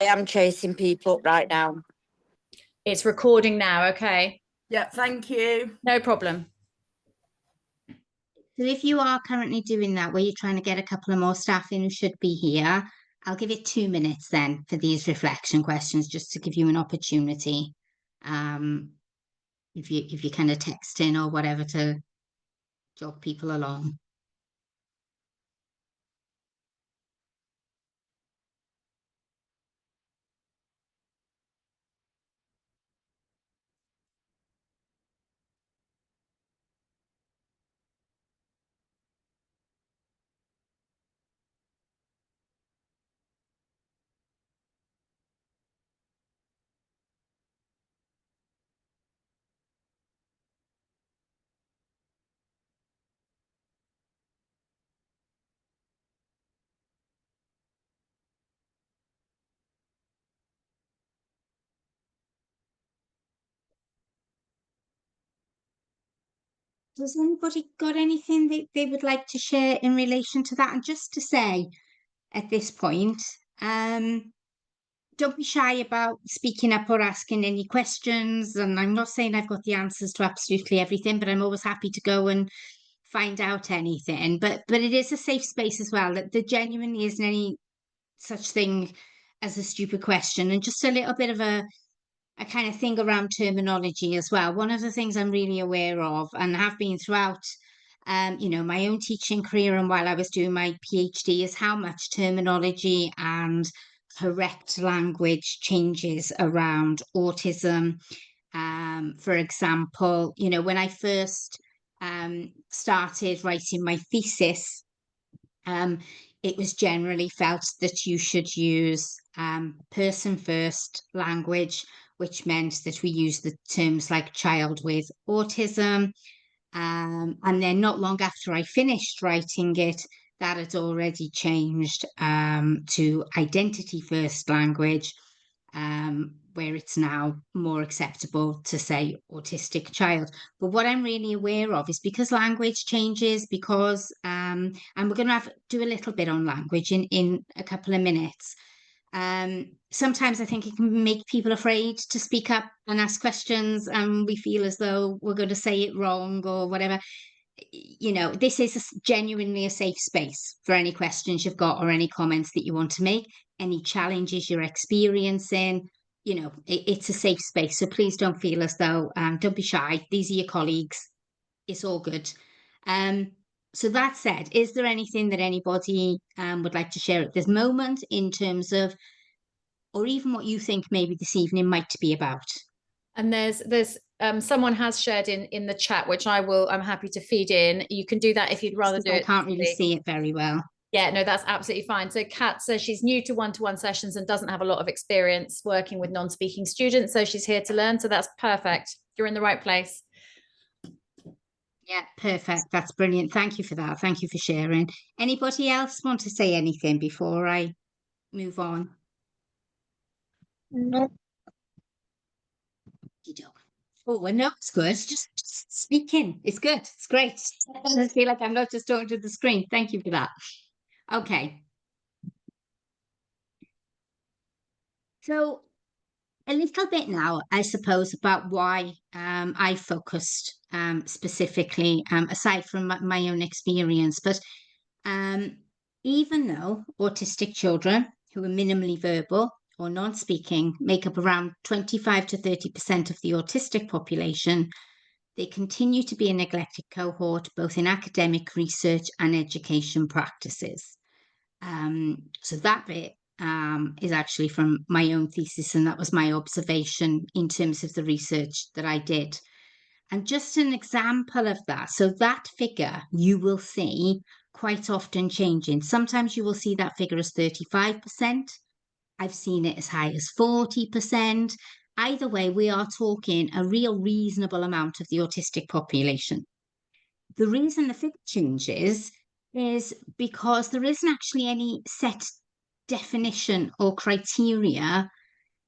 I am chasing people up right now. It's recording now, okay? Yeah, thank you. No problem. So if you are currently doing that, where you're trying to get a couple of more staff in who should be here, I'll give it 2 minutes then for these reflection questions, just to give you an opportunity. If you kind of text in or whatever to jog people along. Does anybody got anything that they would like to share in relation to that? And just to say at this point, don't be shy about speaking up or asking any questions. And I'm not saying I've got the answers to absolutely everything, but I'm always happy to go and find out anything. But it is a safe space as well. That there genuinely isn't any such thing as a stupid question, and just a little bit of a kind of thing around terminology as well. One of the things I'm really aware of and have been throughout my own teaching career and while I was doing my PhD is how much terminology and correct language changes around autism. For example, when I first started writing my thesis, it was generally felt that you should use person first language, which meant that we use the terms like child with autism. And then not long after I finished writing it, that had already changed to identity first language, where it's now more acceptable to say autistic child. But what I'm really aware of is because language changes, because and we're going to do a little bit on language in a couple of minutes. Sometimes I think it can make people afraid to speak up and ask questions, and we feel as though we're going to say it wrong or whatever. This is genuinely a safe space for any questions you've got or any comments that you want to make, any challenges you're experiencing. It's a safe space. So please don't feel as though, don't be shy. These are your colleagues. It's all good. So that said, is there anything that anybody would like to share at this moment in terms of, or even what you think maybe this evening might be about? And there's someone has shared in the chat, which I'm happy to feed in. You can do that if you'd rather do it. I can't really see it very well. Yeah, no, that's absolutely fine. So Kat says she's new to one-to-one sessions and doesn't have a lot of experience working with non-speaking students. So she's here to learn. So that's perfect. You're in the right place. Yeah, perfect. That's brilliant. Thank you for that. Thank you for sharing. Anybody else want to say anything before I move on? No. Oh, well, no, it's good. Just speaking. It's good. It's great. I feel like I'm not just talking to the screen. Thank you for that. Okay. So a little bit now, I suppose, about why I focused specifically, aside from my own experience. But even though autistic children who are minimally verbal or non-speaking make up around 25 to 30% of the autistic population, they continue to be a neglected cohort, both in academic research and education practices. So that bit is actually from my own thesis, and that was my observation in terms of the research that I did. And just an example of that, so that figure you will see quite often changing. Sometimes you will see that figure as 35%. I've seen it as high as 40%. Either way, we are talking a real reasonable amount of the autistic population. The reason the figure changes is because there isn't actually any set definition or criteria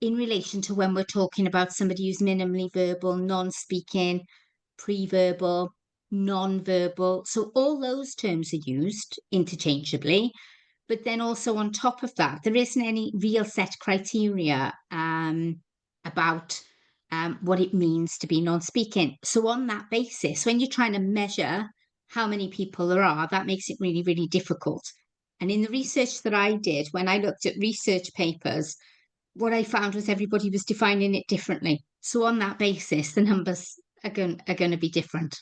in relation to when we're talking about somebody who's minimally verbal, non-speaking, pre-verbal, non-verbal. So all those terms are used interchangeably. But then also on top of that, there isn't any real set criteria about what it means to be non-speaking. So on that basis, when you're trying to measure how many people there are, that makes it really, really difficult. And in the research that I did, when I looked at research papers, what I found was everybody was defining it differently. So on that basis, the numbers are going to be different.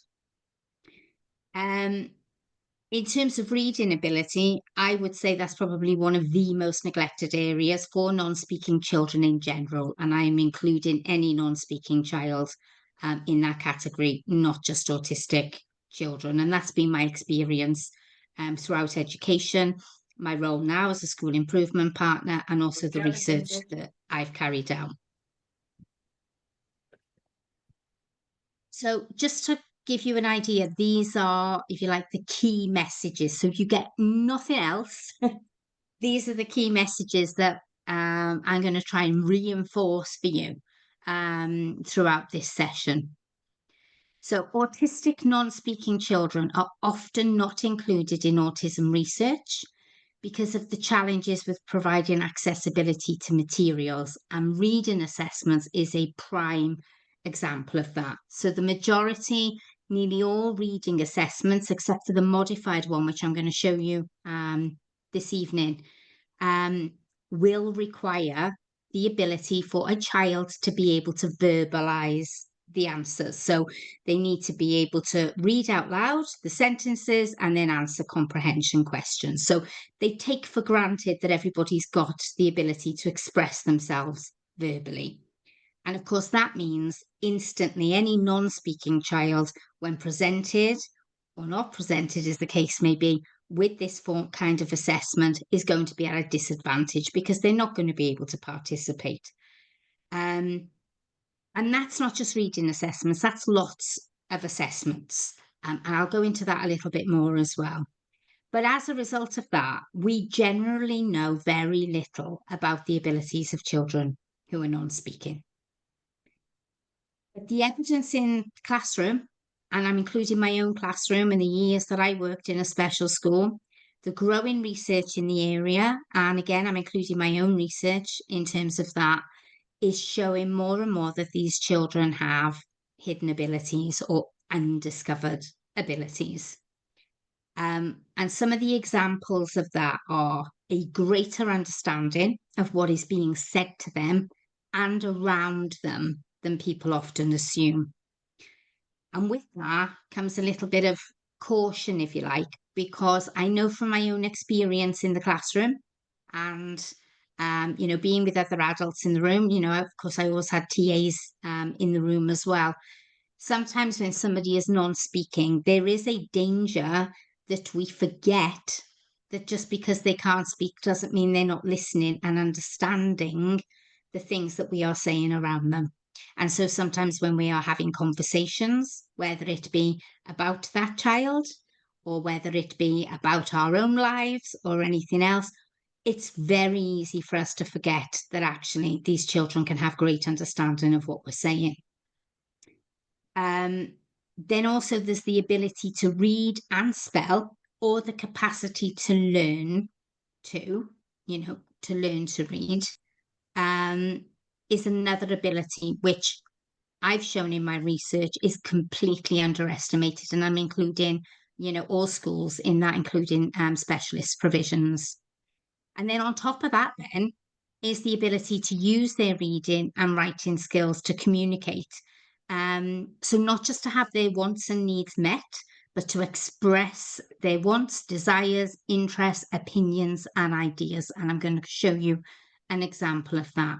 In terms of reading ability, I would say that's probably one of the most neglected areas for non-speaking children in general, and I'm including any non-speaking child in that category, not just autistic children. And that's been my experience throughout education, my role now as a school improvement partner, and also the research that I've carried out. So just to give you an idea, these are, if you like, the key messages. So if you get nothing else, these are the key messages that I'm going to try and reinforce for you throughout this session. So autistic non-speaking children are often not included in autism research because of the challenges with providing accessibility to materials, and reading assessments is a prime example of that. So the majority, nearly all reading assessments, except for the modified one, which I'm going to show you this evening, will require the ability for a child to be able to verbalize the answers. So they need to be able to read out loud the sentences and then answer comprehension questions. So they take for granted that everybody's got the ability to express themselves verbally. And of course, that means instantly any non-speaking child, when presented or not presented, as the case may be, with this kind of assessment, is going to be at a disadvantage because they're not going to be able to participate. And that's not just reading assessments, that's lots of assessments. And I'll go into that a little bit more as well. But as a result of that, we generally know very little about the abilities of children who are non-speaking. But the evidence in the classroom, and I'm including my own classroom and the years that I worked in a special school, the growing research in the area, and again, I'm including my own research in terms of that, is showing more and more that these children have hidden abilities or undiscovered abilities. And some of the examples of that are a greater understanding of what is being said to them and around them than people often assume. And with that comes a little bit of caution, if you like, because I know from my own experience in the classroom and being with other adults in the room, of course, I always had TAs in the room as well. Sometimes when somebody is non-speaking, there is a danger that we forget that just because they can't speak doesn't mean they're not listening and understanding the things that we are saying around them. And so sometimes when we are having conversations, whether it be about that child or whether it be about our own lives or anything else, it's very easy for us to forget that actually these children can have great understanding of what we're saying. Then also there's the ability to read and spell, or the capacity to learn to learn to read, is another ability which I've shown in my research is completely underestimated. And I'm including, all schools in that, including specialist provisions. And then on top of that then is the ability to use their reading and writing skills to communicate. So not just to have their wants and needs met, but to express their wants, desires, interests, opinions, and ideas. And I'm going to show you an example of that.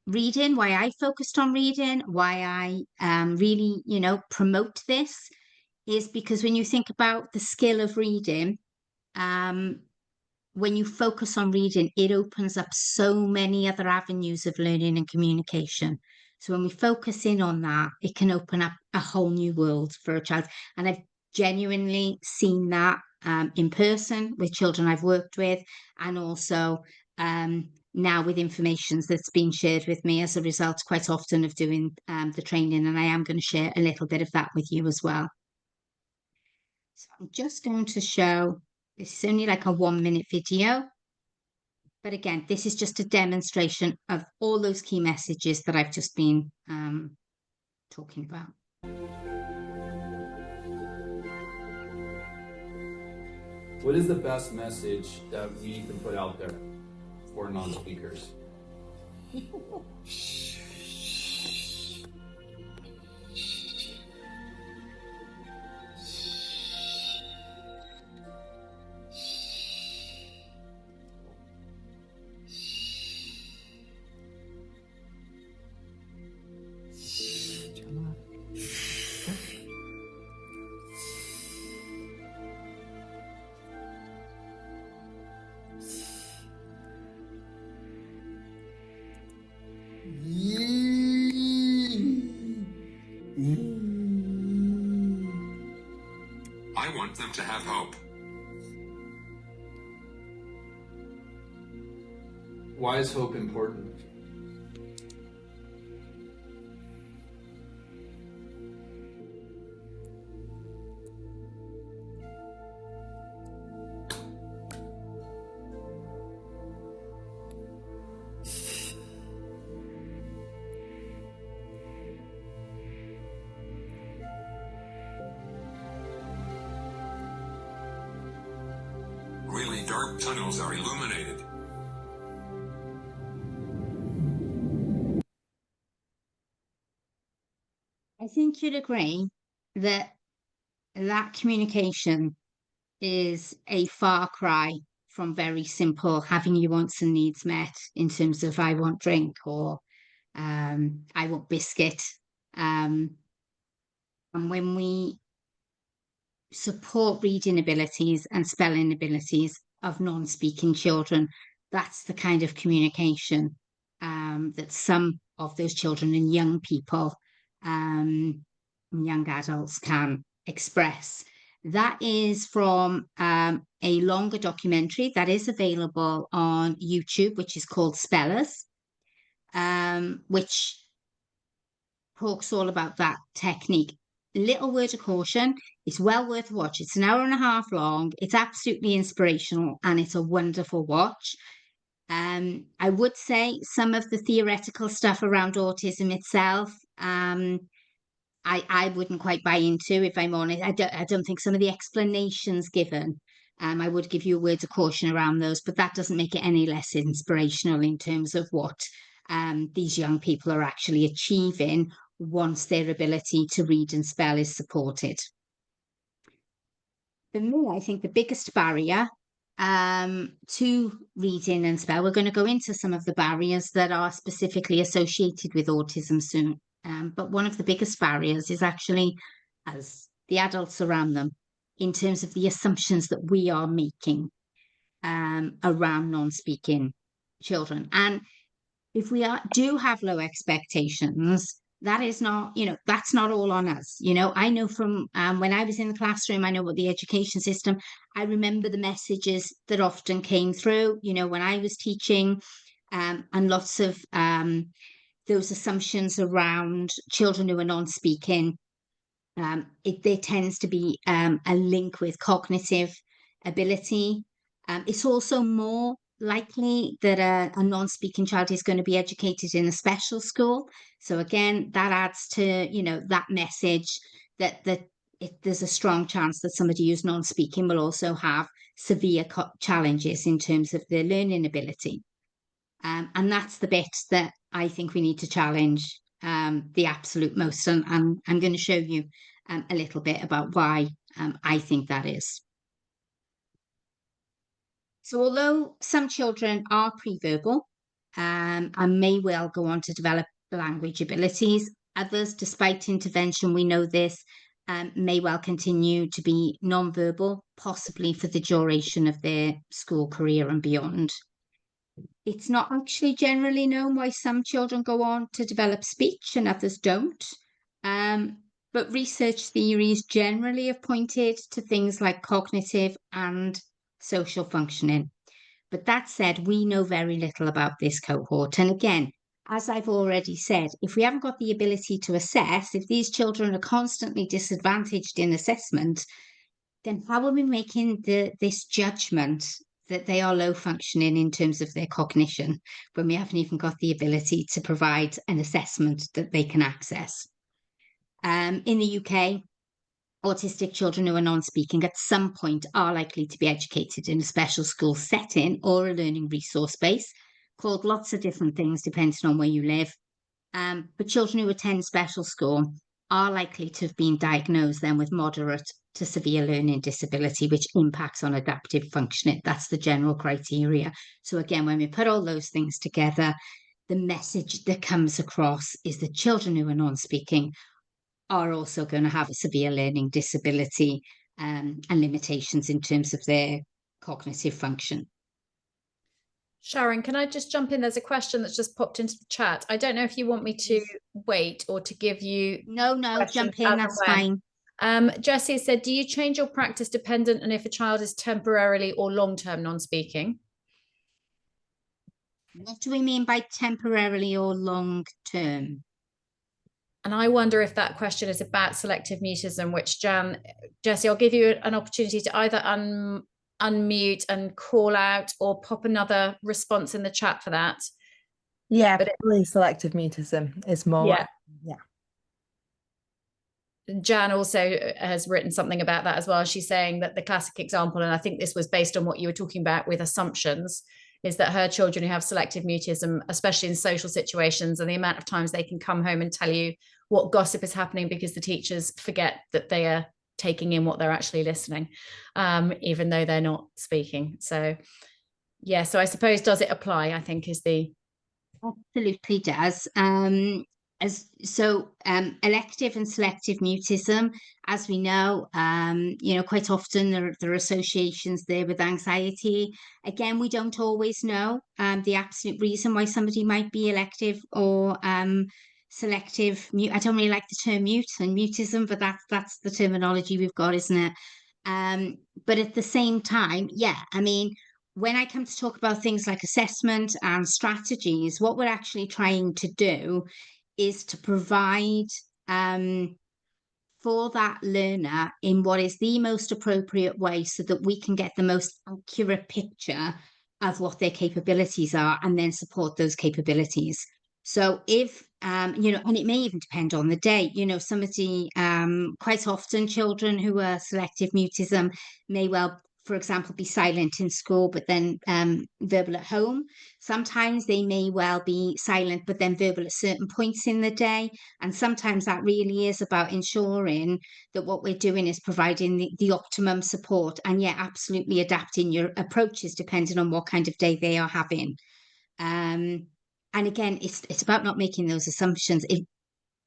Reading, why I focused on reading, why I really, promote this, is because when you think about the skill of reading, when you focus on reading, it opens up so many other avenues of learning and communication. So when we focus in on that, it can open up a whole new world for a child. And I've genuinely seen that in person with children I've worked with, and also now with information that's been shared with me as a result quite often of doing the training. And I am going to share a little bit of that with you as well. So I'm just going to show This is only like a 1-minute video. But again, this is just a demonstration of all those key messages that I've just been talking about. What is the best message that we can put out there for non-speakers? I want them to have hope. Why is hope important? Really dark tunnels are illuminated. I think you'd agree that that communication is a far cry from very simple having your wants and needs met in terms of I want drink or I want biscuit. And when we support reading abilities and spelling abilities of non-speaking children, that's the kind of communication that some of those children and young people, young adults can express. That is from a longer documentary that is available on YouTube, which is called Spellers, which talks all about that technique. Little word of caution, it's well worth a watch. It's an hour and a half long. It's absolutely inspirational and it's a wonderful watch. I would say some of the theoretical stuff around autism itself, I wouldn't quite buy into, if I'm honest. I don't think some of the explanations given, I would give you words of caution around those, but that doesn't make it any less inspirational in terms of what these young people are actually achieving once their ability to read and spell is supported. For me, I think the biggest barrier to reading and spell, we're going to go into some of the barriers that are specifically associated with autism soon. But one of the biggest barriers is actually as the adults around them, in terms of the assumptions that we are making around non-speaking children. And if we do have low expectations, that is not, that's not all on us. I know from when I was in the classroom, I know what the education system, I remember the messages that often came through, when I was teaching, and lots of those assumptions around children who are non-speaking. There tends to be a link with cognitive ability. It's also more likely that a non-speaking child is going to be educated in a special school. So again, that adds to, that message that there's a strong chance that somebody who's non-speaking will also have severe challenges in terms of their learning ability. And that's the bit that I think we need to challenge the absolute most. And I'm going to show you a little bit about why I think that is. So although some children are pre-verbal and may well go on to develop language abilities, others, despite intervention, we know this, may well continue to be non-verbal, possibly for the duration of their school career and beyond. It's not actually generally known why some children go on to develop speech and others don't. But research theories generally have pointed to things like cognitive and social functioning. But that said, we know very little about this cohort. And again, as I've already said, if we haven't got the ability to assess, if these children are constantly disadvantaged in assessment, then how are we making this judgment that they are low functioning in terms of their cognition when we haven't even got the ability to provide an assessment that they can access? In the UK, autistic children who are non-speaking at some point are likely to be educated in a special school setting or a learning resource base, called lots of different things depending on where you live. But children who attend special school are likely to have been diagnosed then with moderate to severe learning disability, which impacts on adaptive functioning. That's the general criteria. So again, when we put all those things together, the message that comes across is that children who are non-speaking are also going to have a severe learning disability and limitations in terms of their cognitive function. Sharon, can I just jump in? There's a question that's just popped into the chat. I don't know if you want me to wait or to give you... No, jump in, that's fine. Jessie said, do you change your practice dependent on if a child is temporarily or long-term non-speaking? What do we mean by temporarily or long-term? And I wonder if that question is about selective mutism, which Jessie, I'll give you an opportunity to either unmute and call out or pop another response in the chat for that. Yeah, but probably selective mutism is more. Yeah. Jan also has written something about that as well. She's saying that the classic example, and I think this was based on what you were talking about with assumptions, is that her children who have selective mutism, especially in social situations, and the amount of times they can come home and tell you what gossip is happening because the teachers forget that they are taking in what they're actually listening, even though they're not speaking. So, yeah, so I suppose, does it apply, I think is the... Absolutely does. Elective and selective mutism, as we know, quite often there are associations there with anxiety. Again, we don't always know the absolute reason why somebody might be elective or selective. I don't really like the term mute and mutism, but that's the terminology we've got, isn't it? But at the same time, yeah, I mean, when I come to talk about things like assessment and strategies, what we're actually trying to do is to provide for that learner in what is the most appropriate way so that we can get the most accurate picture of what their capabilities are and then support those capabilities. So if, and it may even depend on the day, somebody, quite often children who are selective mutism may well, for example, be silent in school, but then verbal at home. Sometimes they may well be silent, but then verbal at certain points in the day. And sometimes that really is about ensuring that what we're doing is providing the optimum support and yet absolutely adapting your approaches depending on what kind of day they are having. And again, it's about not making those assumptions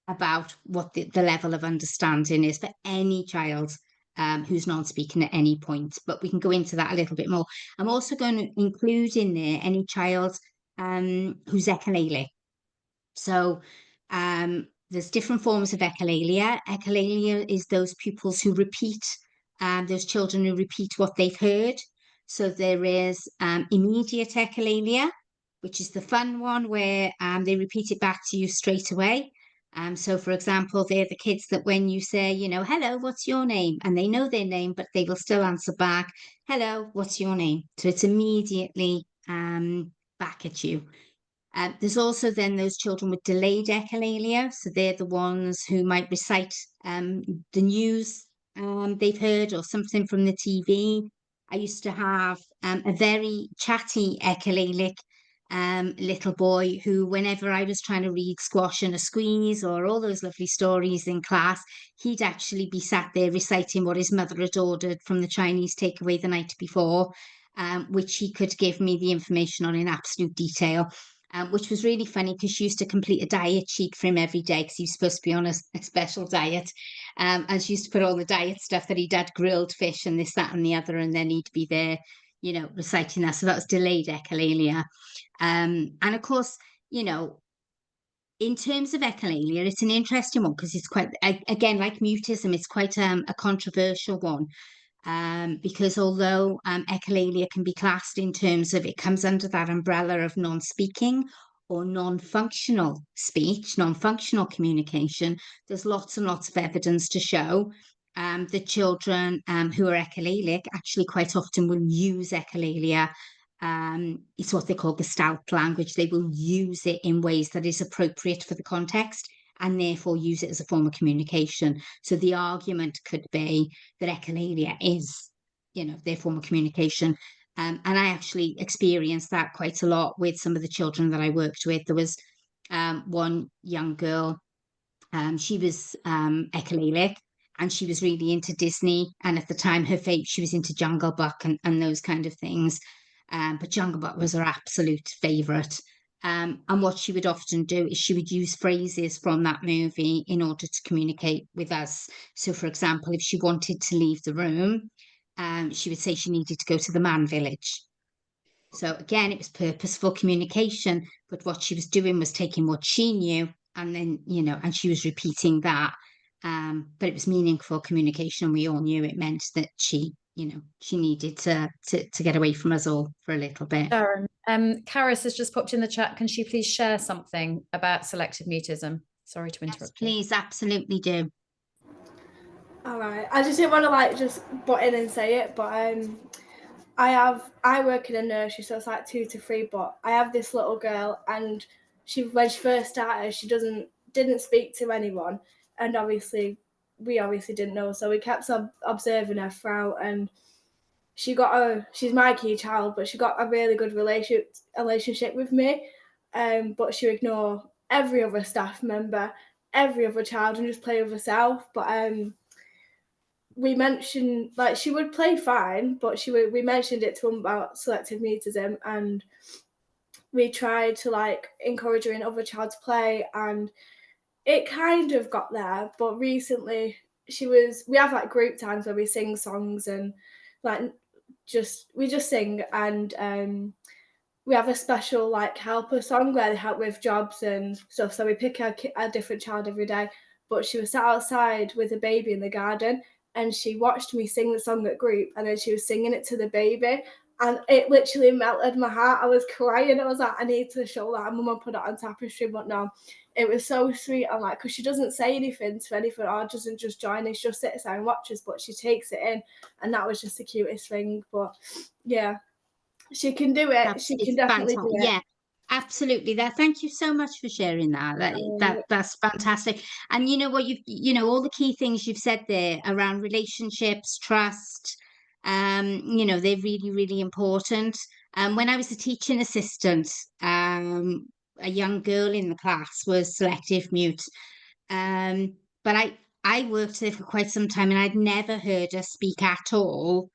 about what the level of understanding is for any child who's non-speaking at any point, but we can go into that a little bit more. I'm also going to include in there any child who's echolalic. So there's different forms of echolalia. Echolalia is those pupils who repeat, those children who repeat what they've heard. So there is immediate echolalia, which is the fun one where they repeat it back to you straight away. So, for example, they're the kids that when you say, hello, what's your name? And they know their name, but they will still answer back, hello, what's your name? So it's immediately back at you. There's also then those children with delayed echolalia. So they're the ones who might recite the news they've heard or something from the TV. I used to have a very chatty echolalic little boy who, whenever I was trying to read Squash and a Squeeze or all those lovely stories in class, he'd actually be sat there reciting what his mother had ordered from the Chinese takeaway the night before, which he could give me the information on in absolute detail. Which was really funny because she used to complete a diet sheet for him every day because he was supposed to be on a special diet. And she used to put all the diet stuff that he'd had, grilled fish and this, that and the other, and then he'd be there, reciting that. So that was delayed echolalia. And of course, in terms of echolalia, it's an interesting one because it's quite, again, like mutism, it's quite a controversial one. Because although echolalia can be classed in terms of it comes under that umbrella of non-speaking or non-functional speech, non-functional communication, there's lots and lots of evidence to show the children who are echolalic actually quite often will use echolalia. It's what they call Gestalt language. They will use it in ways that is appropriate for the context and therefore use it as a form of communication. So the argument could be that echolalia is, their form of communication. And I actually experienced that quite a lot with some of the children that I worked with. There was one young girl, she was echolalic, and she was really into Disney. And at the time, she was into Jungle Book and those kind of things. But Jungle Book was her absolute favourite. And what she would often do is she would use phrases from that movie in order to communicate with us. So, for example, if she wanted to leave the room, she would say she needed to go to the man village. So again, it was purposeful communication, but what she was doing was taking what she knew and then, and she was repeating that. But it was meaningful communication, and we all knew it meant that she needed to get away from us all for a little bit. Sharon, Karis has just popped in the chat. Can she please share something about selective mutism? Sorry to interrupt. Yes, please, absolutely do. All right. I just didn't want to just butt in and say it, but I work in a nursery, so it's 2 to 3. But I have this little girl, and when she first started, she didn't speak to anyone, and we obviously didn't know, so we kept observing her throughout, and she's my key child, but she got a really good relationship with me, but she would ignore every other staff member, every other child, and just play with herself. But we mentioned she would play fine, but we mentioned it to them about selective mutism, and we tried to encourage her in other child's play, and it kind of got there. But recently we have group times where we sing songs and we just sing, and we have a special helper song where they help with jobs and stuff, so we pick a different child every day. But she was sat outside with a baby in the garden, and she watched me sing the song at group, and then she was singing it to the baby, and it literally melted my heart. I was crying. I was like, I need to show that. And Mum put it on tapestry, but no, it was so sweet. I'm because she doesn't say anything to anything, or doesn't just join us, she just sits there and watches, but she takes it in, and that was just the cutest thing. But yeah, she can do it. She can definitely do it. Yeah. Absolutely. Thank you so much for sharing that. That's fantastic. And you know what, all the key things you've said there around relationships, trust, they're really, really important. When I was a teaching assistant, a young girl in the class was selective mute. But I worked there for quite some time, and I'd never heard her speak at all.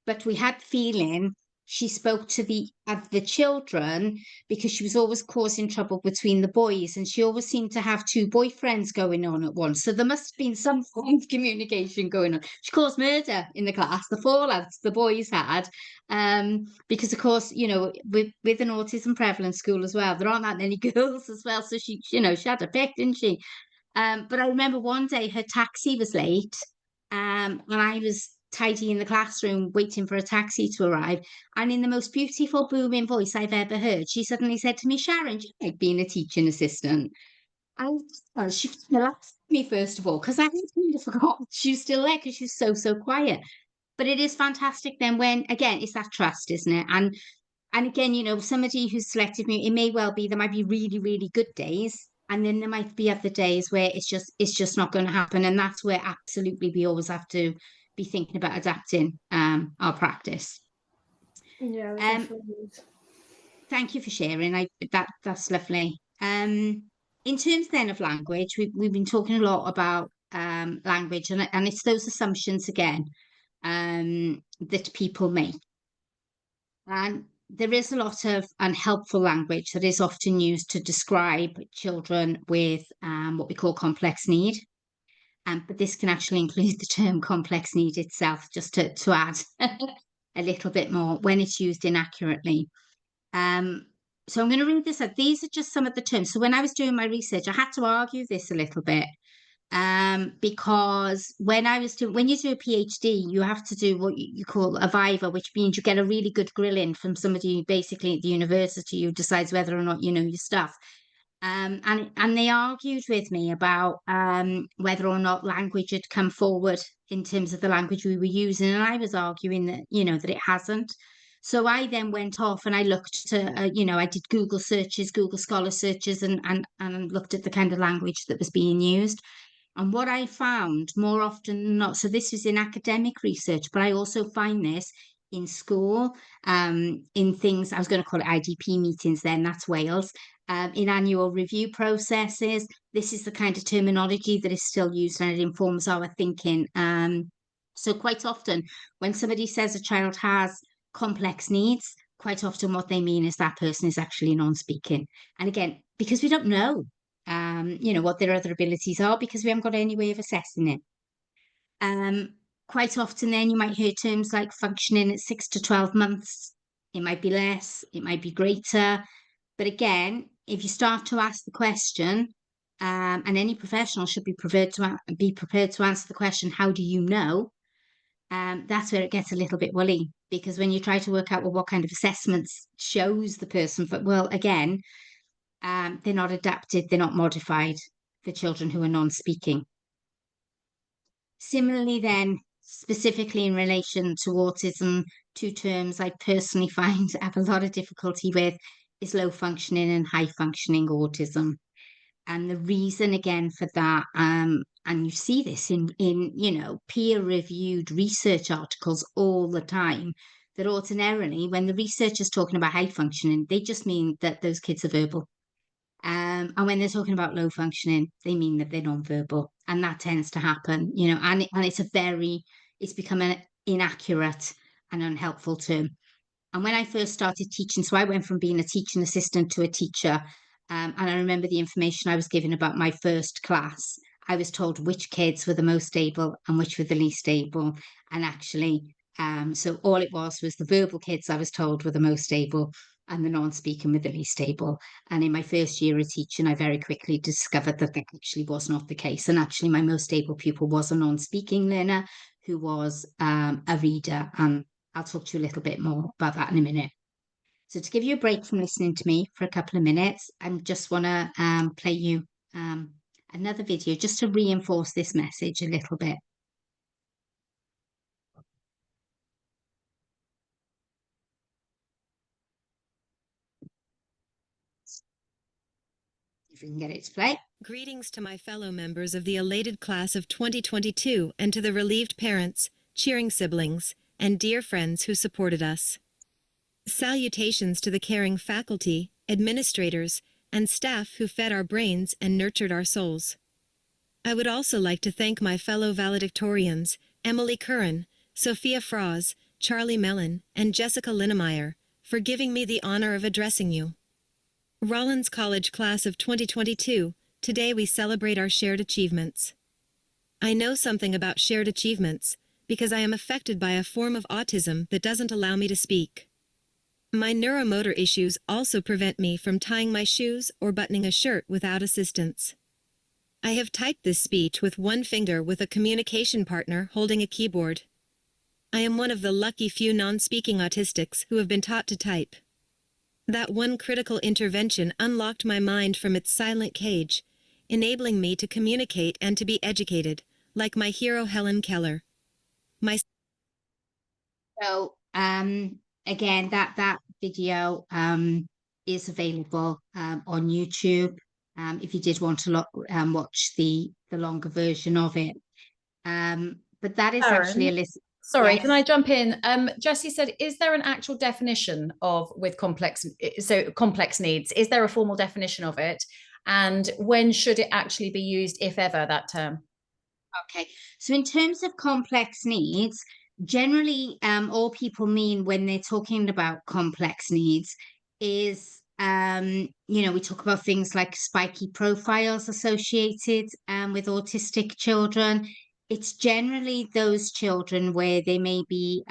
But we had the feeling she spoke to the children because she was always causing trouble between the boys, and she always seemed to have 2 boyfriends going on at once. So there must have been some form of communication going on. She caused murder in the class, the fallouts the boys had, because of course, with an autism prevalent school as well, there aren't that many girls as well. So she had a pick, didn't she? But I remember one day her taxi was late, and I was tidying the classroom waiting for a taxi to arrive, and in the most beautiful booming voice I've ever heard, she suddenly said to me, "Sharon, do you like being a teaching assistant?" And she laughed at me, first of all, because I had kind of forgotten she was still there because she's so quiet. But it is fantastic then when, again, it's that trust, isn't it? And again, somebody who's selective mute, it may well be there might be really, really good days, and then there might be other days where it's just not going to happen. And that's where absolutely we always have to be thinking about adapting our practice. Yeah, definitely. Thank you for sharing. That's lovely. In terms then of language, we've been talking a lot about language, and it's those assumptions again that people make. And there is a lot of unhelpful language that is often used to describe children with what we call complex need. But this can actually include the term complex need itself, just to add a little bit more when it's used inaccurately. So I'm going to read this out. These are just some of the terms. So when I was doing my research, I had to argue this a little bit, because when you do a PhD, you have to do what you call a viva, which means you get a really good grilling from somebody basically at the university who decides whether or not you know your stuff. And they argued with me about whether or not language had come forward in terms of the language we were using, and I was arguing that that it hasn't. So I then went off and I looked to I did Google searches, Google Scholar searches, and looked at the kind of language that was being used. And what I found more often than not, so this was in academic research, but I also find this in school, in things, I was going to call it IDP meetings then, that's Wales, in annual review processes. This is the kind of terminology that is still used and it informs our thinking. So quite often when somebody says a child has complex needs, quite often what they mean is that person is actually non-speaking. And again, because we don't know, what their other abilities are, because we haven't got any way of assessing it. Quite often then you might hear terms like functioning at 6 to 12 months. It might be less, it might be greater. But again, if you start to ask the question, and any professional should be prepared to answer the question, how do you know? That's where it gets a little bit woolly, because when you try to work out, well, what kind of assessments shows the person, but well, again, they're not adapted, they're not modified for children who are non-speaking. Similarly then, specifically in relation to autism, two terms I personally find I have a lot of difficulty with is low functioning and high functioning autism. And the reason again for that, and you see this in peer-reviewed research articles all the time, that ordinarily when the research is talking about high functioning, they just mean that those kids are verbal. And when they're talking about low functioning, they mean that they're non-verbal, and that tends to happen, and it's become an inaccurate and unhelpful term. And when I first started teaching, so I went from being a teaching assistant to a teacher, and I remember the information I was given about my first class. I was told which kids were the most able and which were the least able, and actually, so all it was the verbal kids I was told were the most able, and the non-speaking with the least able. And in my first year of teaching, I very quickly discovered that actually was not the case. And actually, my most able pupil was a non-speaking learner who was a reader. And I'll talk to you a little bit more about that in a minute. So to give you a break from listening to me for a couple of minutes, I just want to play you another video just to reinforce this message a little bit. If we can get it to play. Greetings to my fellow members of the elated class of 2022 and to the relieved parents, cheering siblings, and dear friends who supported us. Salutations to the caring faculty, administrators, and staff who fed our brains and nurtured our souls. I would also like to thank my fellow valedictorians, Emily Curran, Sophia Froz, Charlie Mellon, and Jessica Linnemeyer, for giving me the honor of addressing you. Rollins College Class of 2022, today we celebrate our shared achievements. I know something about shared achievements because I am affected by a form of autism that doesn't allow me to speak. My neuromotor issues also prevent me from tying my shoes or buttoning a shirt without assistance. I have typed this speech with one finger with a communication partner holding a keyboard. I am one of the lucky few non-speaking autistics who have been taught to type. That one critical intervention unlocked my mind from its silent cage, enabling me to communicate and to be educated, like my hero Helen Keller. So, again, that video is available on YouTube. If you did want to watch the longer version of it, but that is Sharon, actually a list. Sorry, Yes. Can I jump in? Jessie said, is there an actual definition of complex needs? Is there a formal definition of it? And when should it actually be used, if ever, that term? Okay, so in terms of complex needs, generally all people mean when they're talking about complex needs is, we talk about things like spiky profiles associated with autistic children. It's generally those children where there may be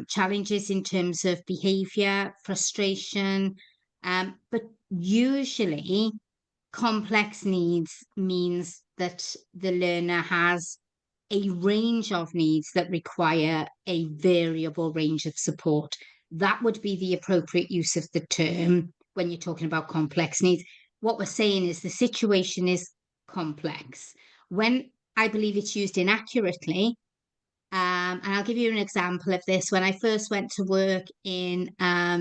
challenges in terms of behavior, frustration, but usually complex needs means that the learner has a range of needs that require a variable range of support. That would be the appropriate use of the term when you're talking about complex needs. what we're saying is the situation is complex. When I believe it's used inaccurately, and I'll give you an example of this. When I first went to work in a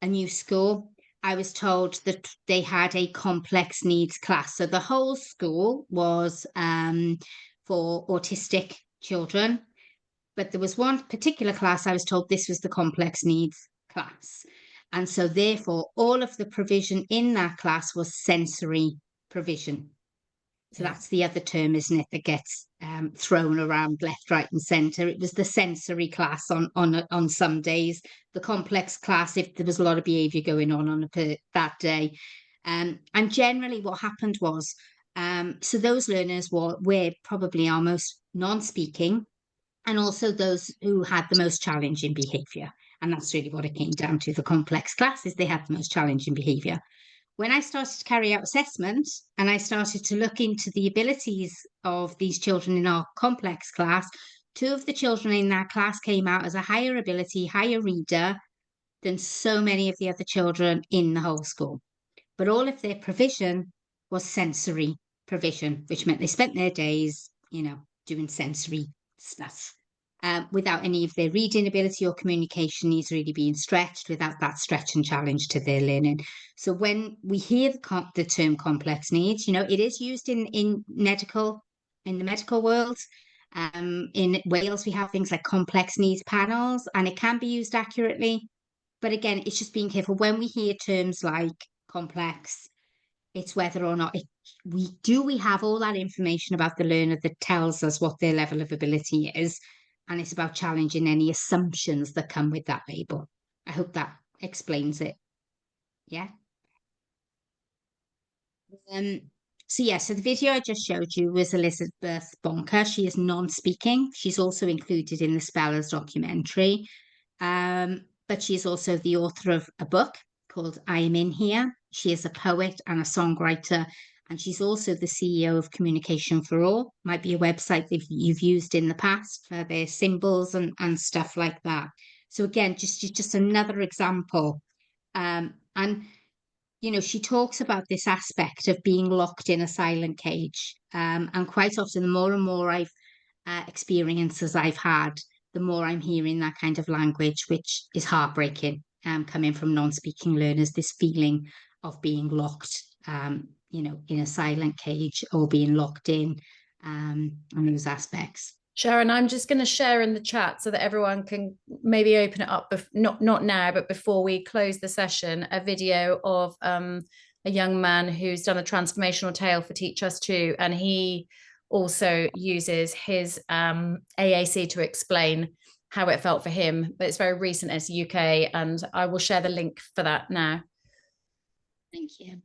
new school, I was told that they had a complex needs class. So the whole school was for autistic children, but there was one particular class I was told this was the complex needs class. And so therefore, all of the provision in that class was sensory provision. So that's the other term, isn't it, that gets thrown around left, right, and centre. It was the sensory class on some days, the complex class if there was a lot of behaviour going on that day. And generally what happened was, so those learners were probably our most non-speaking, and also those who had the most challenging behaviour. And that's really what it came down to. The complex classes, they had the most challenging behaviour. When I started to carry out assessment and I started to look into the abilities of these children in our complex class, 2 of the children in that class came out as a higher ability, higher reader than so many of the other children in the whole school. But all of their provision was sensory provision, which meant they spent their days, doing sensory stuff. Without any of their reading ability or communication needs really being stretched, without that stretch and challenge to their learning. So when we hear the term complex needs, it is used in the medical world. In Wales, we have things like complex needs panels, and it can be used accurately. But again, it's just being careful. When we hear terms like complex, it's whether or not we have all that information about the learner that tells us what their level of ability is. And it's about challenging any assumptions that come with that label. I hope that explains it. Yeah. So the video I just showed you was Elizabeth Bonker. She is non-speaking. She's also included in the Spellers documentary. But she's also the author of a book called I Am In Here. She is a poet and a songwriter. And she's also the CEO of Communication for All. Might be a website that you've used in the past for their symbols and stuff like that. So again, just another example. And, she talks about this aspect of being locked in a silent cage. And quite often, the more and more experiences I've had, the more I'm hearing that kind of language, which is heartbreaking, coming from non-speaking learners, this feeling of being locked in a silent cage or being locked in on those aspects. Sharon, I'm just going to share in the chat so that everyone can maybe open it up, not now, but before we close the session, a video of a young man who's done a transformational tale for Teach Us Too, and he also uses his AAC to explain how it felt for him, but it's very recent, it's UK, and I will share the link for that now. Thank you.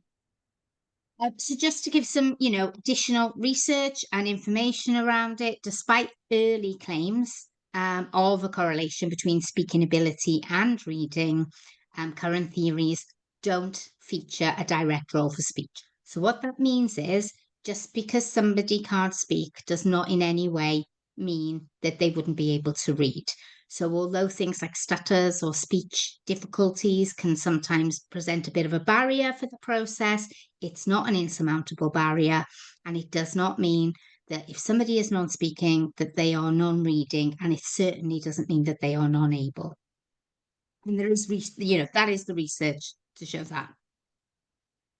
So just to give some, additional research and information around it, despite early claims of a correlation between speaking ability and reading, current theories don't feature a direct role for speech. So what that means is just because somebody can't speak does not in any way mean that they wouldn't be able to read. So although things like stutters or speech difficulties can sometimes present a bit of a barrier for the process, it's not an insurmountable barrier. And it does not mean that if somebody is non-speaking, that they are non-reading, and it certainly doesn't mean that they are non-able. And there is, that is the research to show that.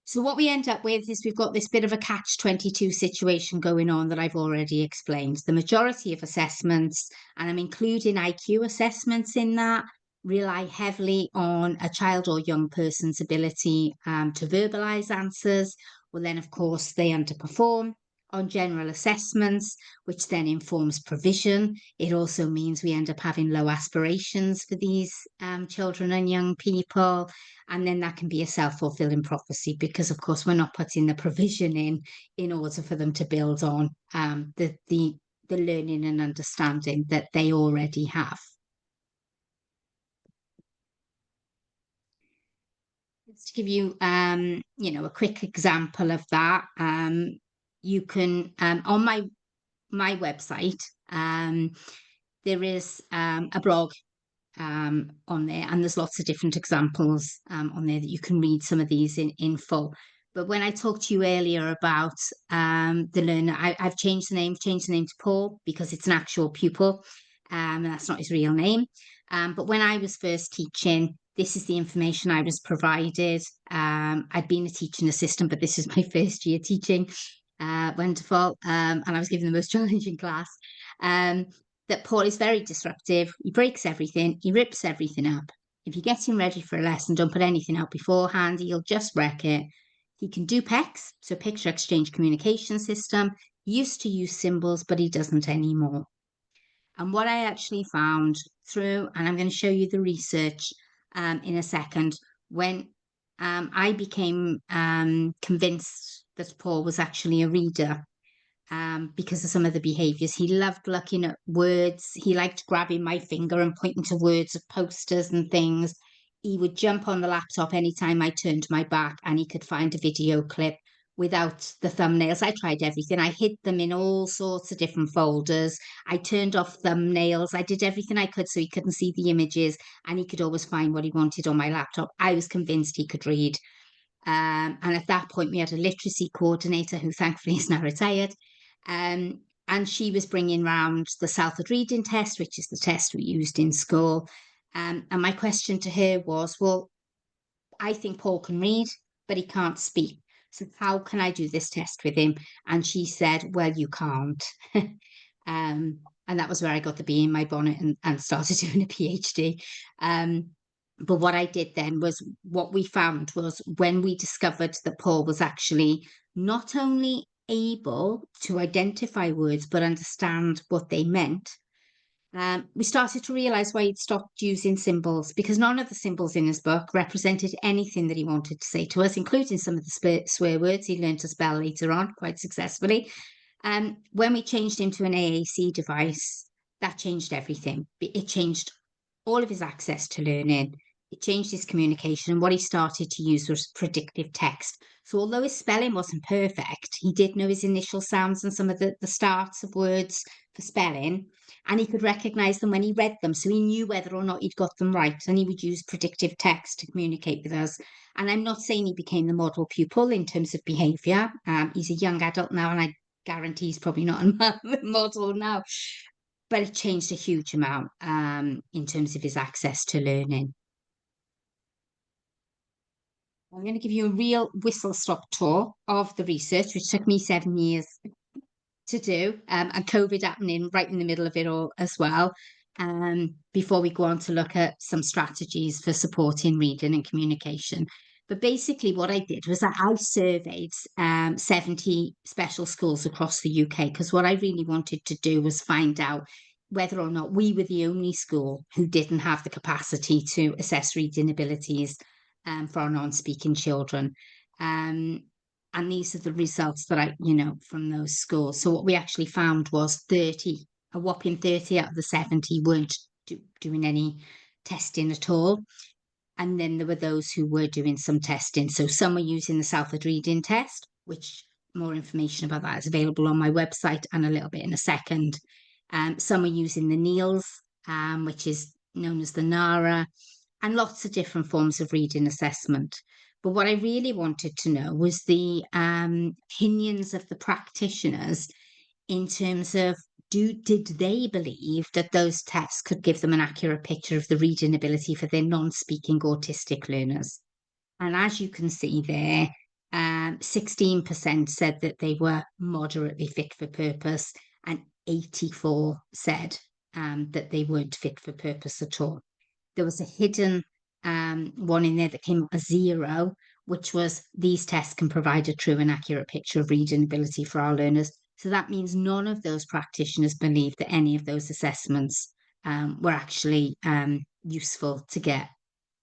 So what we end up with is we've got this bit of a catch-22 situation going on that I've already explained. The majority of assessments, and I'm including IQ assessments in that, rely heavily on a child or young person's ability to verbalise answers. Well, then, of course, they underperform on general assessments, which then informs provision. It also means we end up having low aspirations for these children and young people. And then that can be a self-fulfilling prophecy because, of course, we're not putting the provision in order for them to build on the learning and understanding that they already have. Just to give you, a quick example of that, you can, on my website, there is a blog on there, and there's lots of different examples on there that you can read some of these in full. But when I talked to you earlier about the learner, I've changed the name to Paul because it's an actual pupil, and that's not his real name. But when I was first teaching, this is the information I was provided. I'd been a teaching assistant, but this is my first year teaching. Wonderful. And I was given the most challenging class. That Paul is very disruptive. He breaks everything. He rips everything up. If you get him ready for a lesson, don't put anything out beforehand. He'll just wreck it. He can do PECS, so Picture Exchange Communication System. He used to use symbols, but he doesn't anymore. And what I actually found through, and I'm going to show you the research in a second, when I became convinced that Paul was actually a reader, because of some of the behaviours. He loved looking at words. He liked grabbing my finger and pointing to words of posters and things. He would jump on the laptop anytime I turned my back and he could find a video clip without the thumbnails. I tried everything. I hid them in all sorts of different folders. I turned off thumbnails. I did everything I could so he couldn't see the images and he could always find what he wanted on my laptop. I was convinced he could read. And at that point, we had a literacy coordinator who thankfully is now retired. And she was bringing round the Salford Reading Test, which is the test we used in school. And my question to her was, well, I think Paul can read, but he can't speak. So how can I do this test with him? And she said, well, you can't. And that was where I got the bee in my bonnet and started doing a PhD. But what I did then was, what we found was when we discovered that Paul was actually not only able to identify words but understand what they meant, we started to realise why he'd stopped using symbols, because none of the symbols in his book represented anything that he wanted to say to us, including some of the swear words he learned to spell later on quite successfully. When we changed him to an AAC device, that changed everything. It changed all of his access to learning. It changed his communication, and what he started to use was predictive text. So although his spelling wasn't perfect, he did know his initial sounds and some of the starts of words for spelling, and he could recognise them when he read them. So he knew whether or not he'd got them right, and he would use predictive text to communicate with us. And I'm not saying he became the model pupil in terms of behaviour. He's a young adult now, and I guarantee he's probably not a model now. But it changed a huge amount in terms of his access to learning. I'm going to give you a real whistle-stop tour of the research, which took me 7 years to do, and COVID happening right in the middle of it all as well, before we go on to look at some strategies for supporting reading and communication. But basically what I did was I surveyed 70 special schools across the UK, because what I really wanted to do was find out whether or not we were the only school who didn't have the capacity to assess reading abilities for our non-speaking children. And these are the results that I, from those schools. So what we actually found was a whopping 30 out of the 70 weren't doing any testing at all. And then there were those who were doing some testing. So some were using the Salford Reading Test, which more information about that is available on my website and a little bit in a second. Some were using the NEALS, which is known as the NARA, and lots of different forms of reading assessment. But what I really wanted to know was the opinions of the practitioners in terms of, did they believe that those tests could give them an accurate picture of the reading ability for their non-speaking autistic learners? And as you can see there, 16% said that they were moderately fit for purpose, and 84% said that they weren't fit for purpose at all. There was a hidden one in there that came up as 0, which was, these tests can provide a true and accurate picture of reading ability for our learners. So that means none of those practitioners believed that any of those assessments were actually useful to get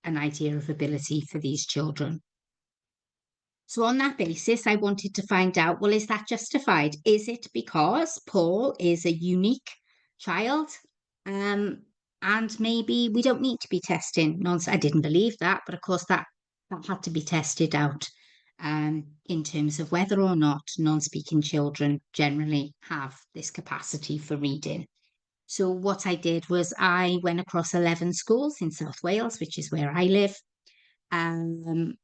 an idea of ability for these children. So on that basis, I wanted to find out, well, is that justified? Is it because Paul is a unique child? And maybe we don't need to be testing I didn't believe that, but of course that had to be tested out in terms of whether or not non-speaking children generally have this capacity for reading. So what I did was I went across 11 schools in South Wales, which is where I live, and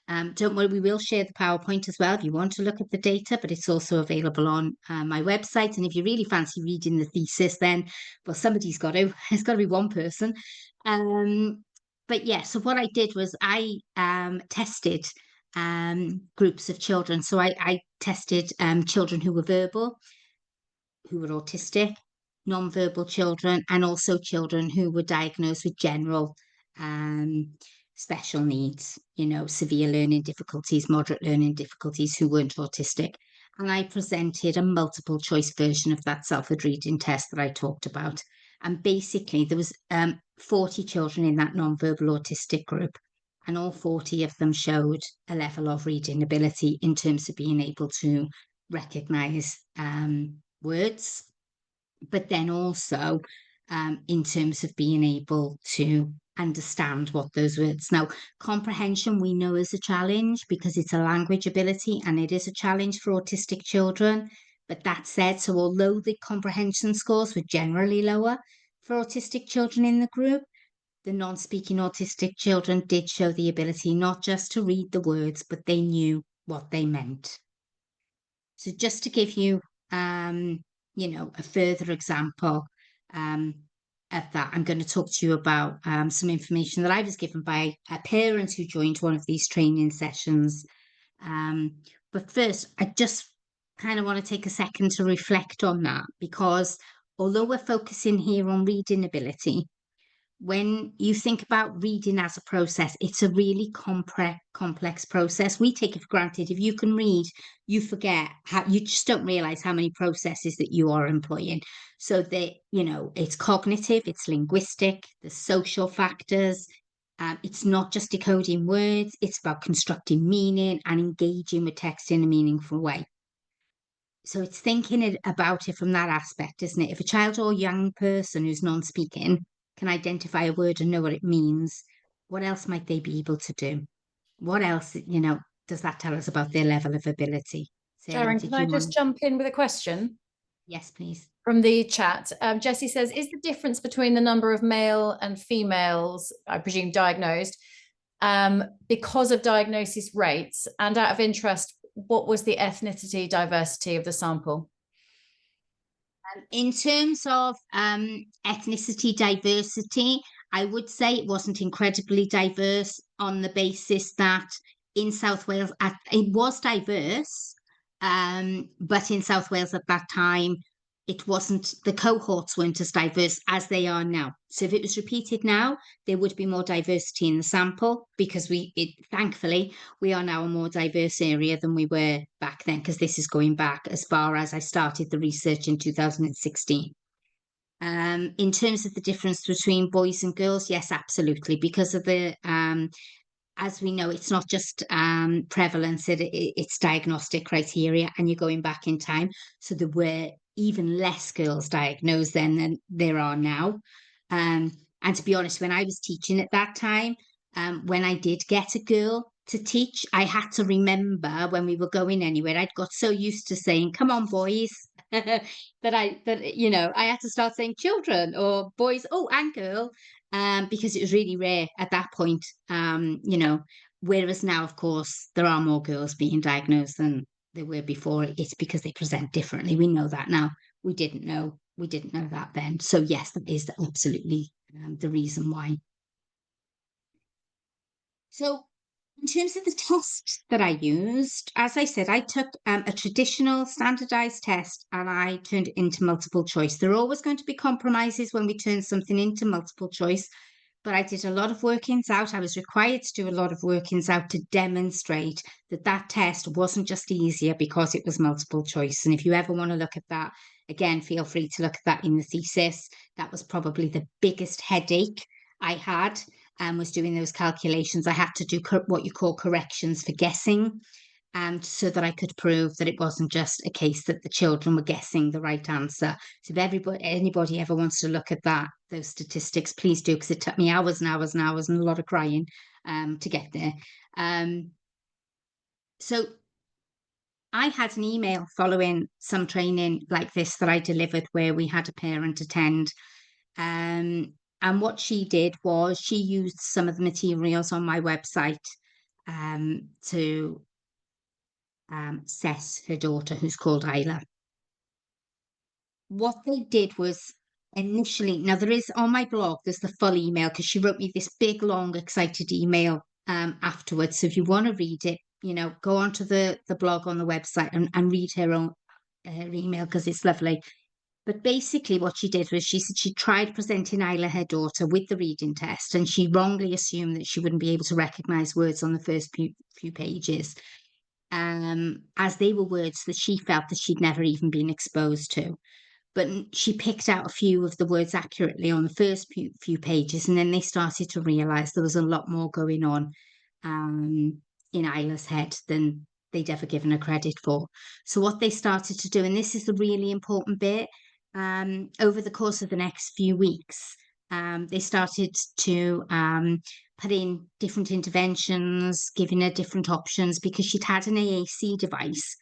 Don't worry, we will share the PowerPoint as well if you want to look at the data, but it's also available on my website. And if you really fancy reading the thesis, then, well, somebody's got to. It's got to be one person. But yeah, so what I did was I tested groups of children. So I tested children who were verbal, who were autistic, non-verbal children, and also children who were diagnosed with general special needs, severe learning difficulties, moderate learning difficulties, who weren't autistic. And I presented a multiple choice version of that Salford reading test that I talked about. And basically there was 40 children in that non-verbal autistic group, and all 40 of them showed a level of reading ability in terms of being able to recognise words, but then also in terms of being able to understand what those words. Now, comprehension we know is a challenge because it's a language ability and it is a challenge for autistic children. But that said, so although the comprehension scores were generally lower for autistic children in the group, the non-speaking autistic children did show the ability not just to read the words, but they knew what they meant. So just to give you, a further example of that, I'm going to talk to you about some information that I was given by parents who joined one of these training sessions. But first, I just kind of want to take a second to reflect on that, because although we're focusing here on reading ability, when you think about reading as a process, it's a really complex process. We take it for granted. If you can read, you forget how, you just don't realize how many processes that you are employing. So that, it's cognitive, it's linguistic, the social factors. It's not just decoding words, it's about constructing meaning and engaging with text in a meaningful way. So it's thinking about it from that aspect, isn't it? If a child or young person who's non-speaking can identify a word and know what it means, what else might they be able to do? What else, does that tell us about their level of ability? Sarah, Sharon, can I just jump in with a question? Yes, please. From the chat, Jessie says, is the difference between the number of male and females, I presume, diagnosed because of diagnosis rates? And out of interest, what was the ethnicity diversity of the sample? In terms of ethnicity diversity, I would say it wasn't incredibly diverse, on the basis that in South Wales, it was diverse, but in South Wales at that time, it wasn't, the cohorts weren't as diverse as they are now. So if it was repeated now, there would be more diversity in the sample, because thankfully, we are now a more diverse area than we were back then, because this is going back as far as I started the research in 2016. In terms of the difference between boys and girls, yes, absolutely, because of the as we know, it's not just prevalence, it's diagnostic criteria, and you're going back in time. So there were even less girls diagnosed then than there are now. And to be honest, when I was teaching at that time, when I did get a girl to teach, I had to remember when we were going anywhere, I'd got so used to saying, come on, boys, that I had to start saying children or boys, and girl. Because it was really rare at that point, whereas now, of course, there are more girls being diagnosed than there were before. It's because they present differently. We know that now. We didn't know that then. So yes, that is absolutely the reason why. So in terms of the test that I used, as I said, I took a traditional standardized test and I turned it into multiple choice. There are always going to be compromises when we turn something into multiple choice, but I did a lot of workings out. I was required to do a lot of workings out to demonstrate that that test wasn't just easier because it was multiple choice. And if you ever want to look at that, again, feel free to look at that in the thesis. That was probably the biggest headache I had, was doing those calculations. I had to do what you call corrections for guessing, so that I could prove that it wasn't just a case that the children were guessing the right answer. So if anybody ever wants to look at those statistics, please do, because it took me hours and hours and hours and a lot of crying to get there. So I had an email following some training like this that I delivered, where we had a parent attend. And what she did was she used some of the materials on my website to Sess, her daughter, who's called Isla. What they did was initially, now there is on my blog, there's the full email because she wrote me this big, long, excited email afterwards. So if you want to read it, go onto the blog on the website and read her email because it's lovely. But basically what she did was she said she tried presenting Isla, her daughter, with the reading test, and she wrongly assumed that she wouldn't be able to recognise words on the first few pages, as they were words that she felt that she'd never even been exposed to. But she picked out a few of the words accurately on the first few pages, and then they started to realise there was a lot more going on in Isla's head than they'd ever given her credit for. So what they started to do, and this is the really important bit, over the course of the next few weeks, they started to put in different interventions, giving her different options, because she'd had an AAC device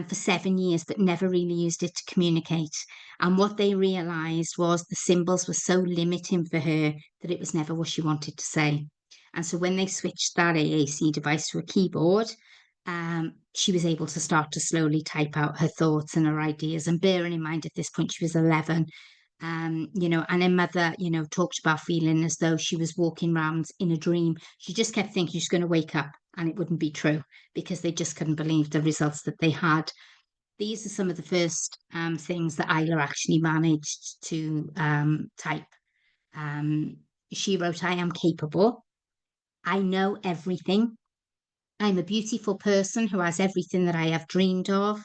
for 7 years, but never really used it to communicate. And what they realised was the symbols were so limiting for her that it was never what she wanted to say. And so when they switched that AAC device to a keyboard, she was able to start to slowly type out her thoughts and her ideas. And bearing in mind at this point she was 11, and her mother, talked about feeling as though she was walking around in a dream. She just kept thinking she's going to wake up and it wouldn't be true because they just couldn't believe the results that they had. These are some of the first things that Isla actually managed to type. She wrote, "I am capable. I know everything. I'm a beautiful person who has everything that I have dreamed of.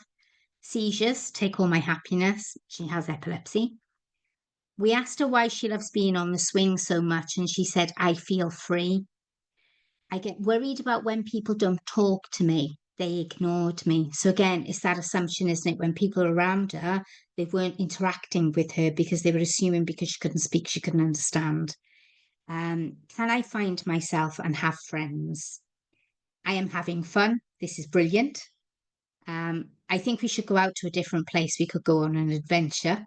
Seizures take all my happiness." She has epilepsy. We asked her why she loves being on the swing so much, and she said, "I feel free. I get worried about when people don't talk to me. They ignored me." So again, it's that assumption, isn't it? When people are around her, they weren't interacting with her because they were assuming because she couldn't speak, she couldn't understand. Can I find myself and have friends? I am having fun. This is brilliant. I think we should go out to a different place. We could go on an adventure.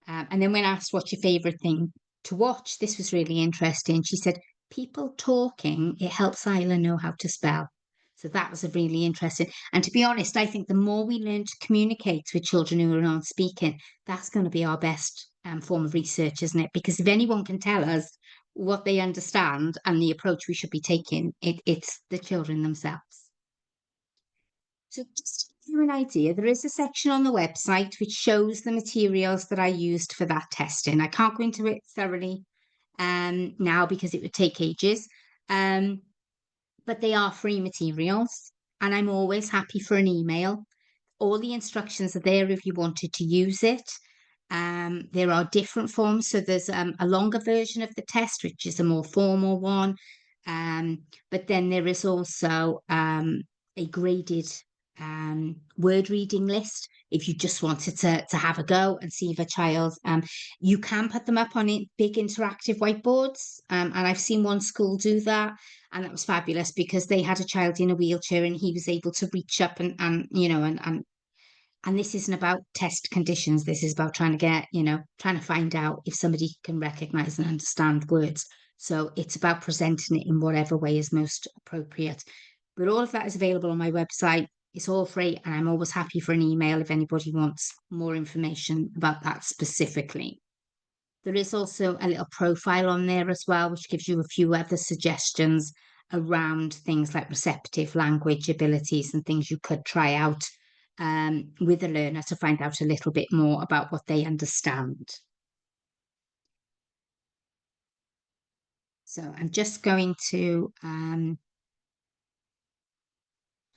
And then when asked what's your favourite thing to watch, this was really interesting. She said, people talking, it helps Isla know how to spell. So that was a really interesting. And to be honest, I think the more we learn to communicate with children who are not speaking, that's going to be our best form of research, isn't it? Because if anyone can tell us what they understand and the approach we should be taking, it's the children themselves. So just to give you an idea, there is a section on the website which shows the materials that I used for that testing. I can't go into it thoroughly now because it would take ages, but they are free materials, and I'm always happy for an email. All the instructions are there if you wanted to use it. There are different forms. So there's a longer version of the test, which is a more formal one. But then there is also a graded word reading list if you just wanted to have a go and see if a child, you can put them up on big interactive whiteboards, and I've seen one school do that, and that was fabulous because they had a child in a wheelchair and he was able to reach up and this isn't about test conditions. This is about trying to find out if somebody can recognize and understand words. So it's about presenting it in whatever way is most appropriate. But all of that is available on my website. It's all free, and I'm always happy for an email if anybody wants more information about that specifically. There is also a little profile on there as well, which gives you a few other suggestions around things like receptive language abilities and things you could try out with a learner to find out a little bit more about what they understand. So I'm just going to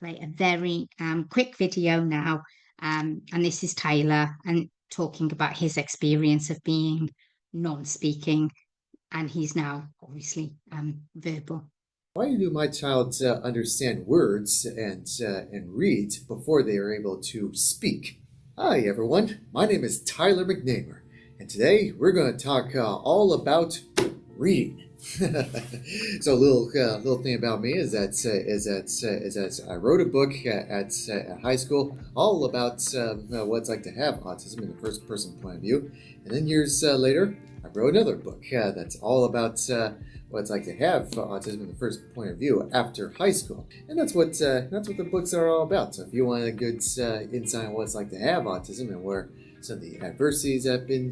play a very quick video now, and this is Tyler and talking about his experience of being non-speaking, and he's now obviously verbal. Why do my child understand words and read before they are able to speak? Hi everyone, my name is Tyler McNamer, and today we're going to talk all about reading. So a little thing about me is that I wrote a book at high school all about what it's like to have autism in the first person point of view, and then years later I wrote another book that's all about what it's like to have autism in the first point of view after high school, and that's what the books are all about. So if you want a good insight on what it's like to have autism and where some of the adversities have been